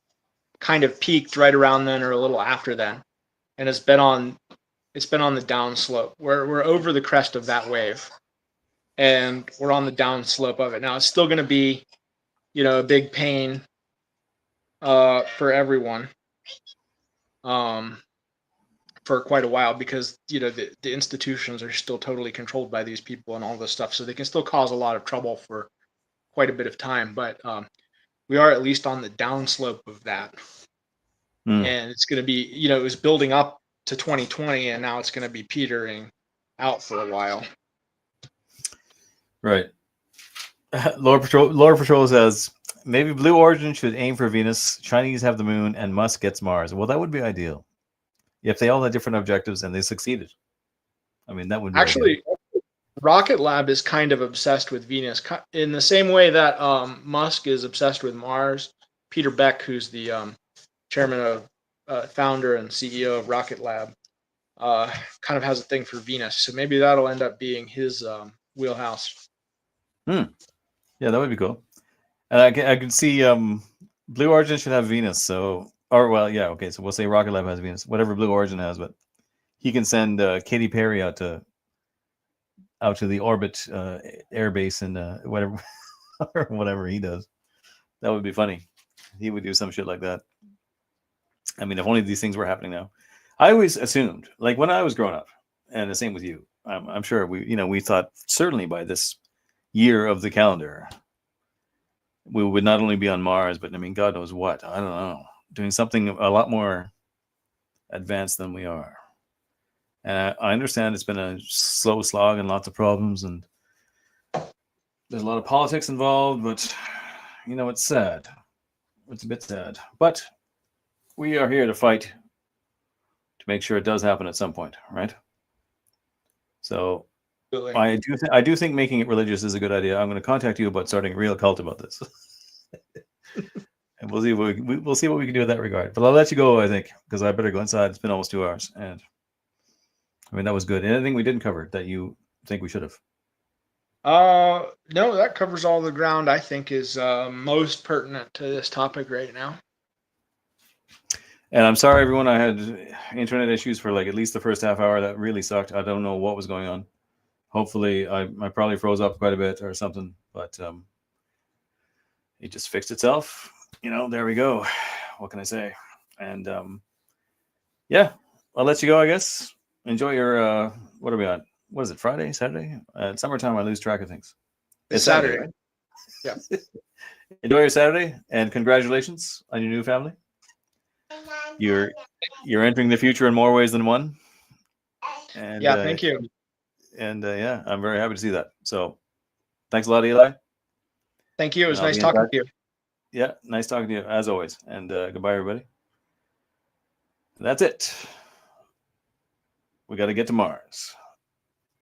kind of peaked right around then or a little after then, and it's been on the downslope. We're over the crest of that wave, and we're on the downslope of it. Now it's still going to be, a big pain for everyone for quite a while because the institutions are still totally controlled by these people and all this stuff, so they can still cause a lot of trouble for quite a bit of time. But we are at least on the downslope of that. And it's going to be, it was building up to 2020, and now it's going to be petering out for a while. Right. Lore Patrol says maybe Blue Origin should aim for Venus, Chinese have the moon, and Musk gets Mars. Well, that would be ideal if they all had different objectives and they succeeded. I mean, that would be Actually, ideal. Rocket Lab is kind of obsessed with Venus in the same way that Musk is obsessed with Mars. Peter Beck, who's the chairman of founder and CEO of Rocket Lab, kind of has a thing for Venus. So maybe that'll end up being his wheelhouse. Yeah, that would be cool. And I can see Blue Origin should have Venus. So, okay. So we'll say Rocket Lab has Venus, whatever Blue Origin has, but he can send Katy Perry out to out to the orbit air base and whatever or whatever he does. That would be funny. He would do some shit like that. I mean, if only these things were happening now. I always assumed, like when I was growing up, and the same with you. I'm sure we thought certainly by this year of the calendar, we would not only be on Mars, but I mean, God knows what. I don't know, doing something a lot more advanced than we are. And I understand it's been a slow slog and lots of problems, and there's a lot of politics involved. But it's sad. It's a bit sad, but we are here to fight to make sure it does happen at some point, right? So Absolutely. I do think making it religious is a good idea. I'm going to contact you about starting a real cult about this, and we'll see we'll see what we can do in that regard. But I'll let you go, I think, because I better go inside. It's been almost 2 hours, and I mean that was good. Anything we didn't cover that you think we should have? No, that covers all the ground I think is most pertinent to this topic right now. And I'm sorry, everyone. I had internet issues for like at least the first half hour. That really sucked. I don't know what was going on. Hopefully, I probably froze up quite a bit or something, but it just fixed itself. There we go. What can I say? And yeah, I'll let you go, I guess. Enjoy your what are we on? What is it? Friday, Saturday? It's summertime. I lose track of things. It's Saturday. Right? Yeah. Enjoy your Saturday, and congratulations on your new family. You're entering the future in more ways than one. And yeah, thank you. And yeah, I'm very happy to see that. So thanks a lot, Eli. Thank you. It was nice talking to you. Yeah, nice talking to you as always. And goodbye, everybody. And that's it. We got to get to Mars.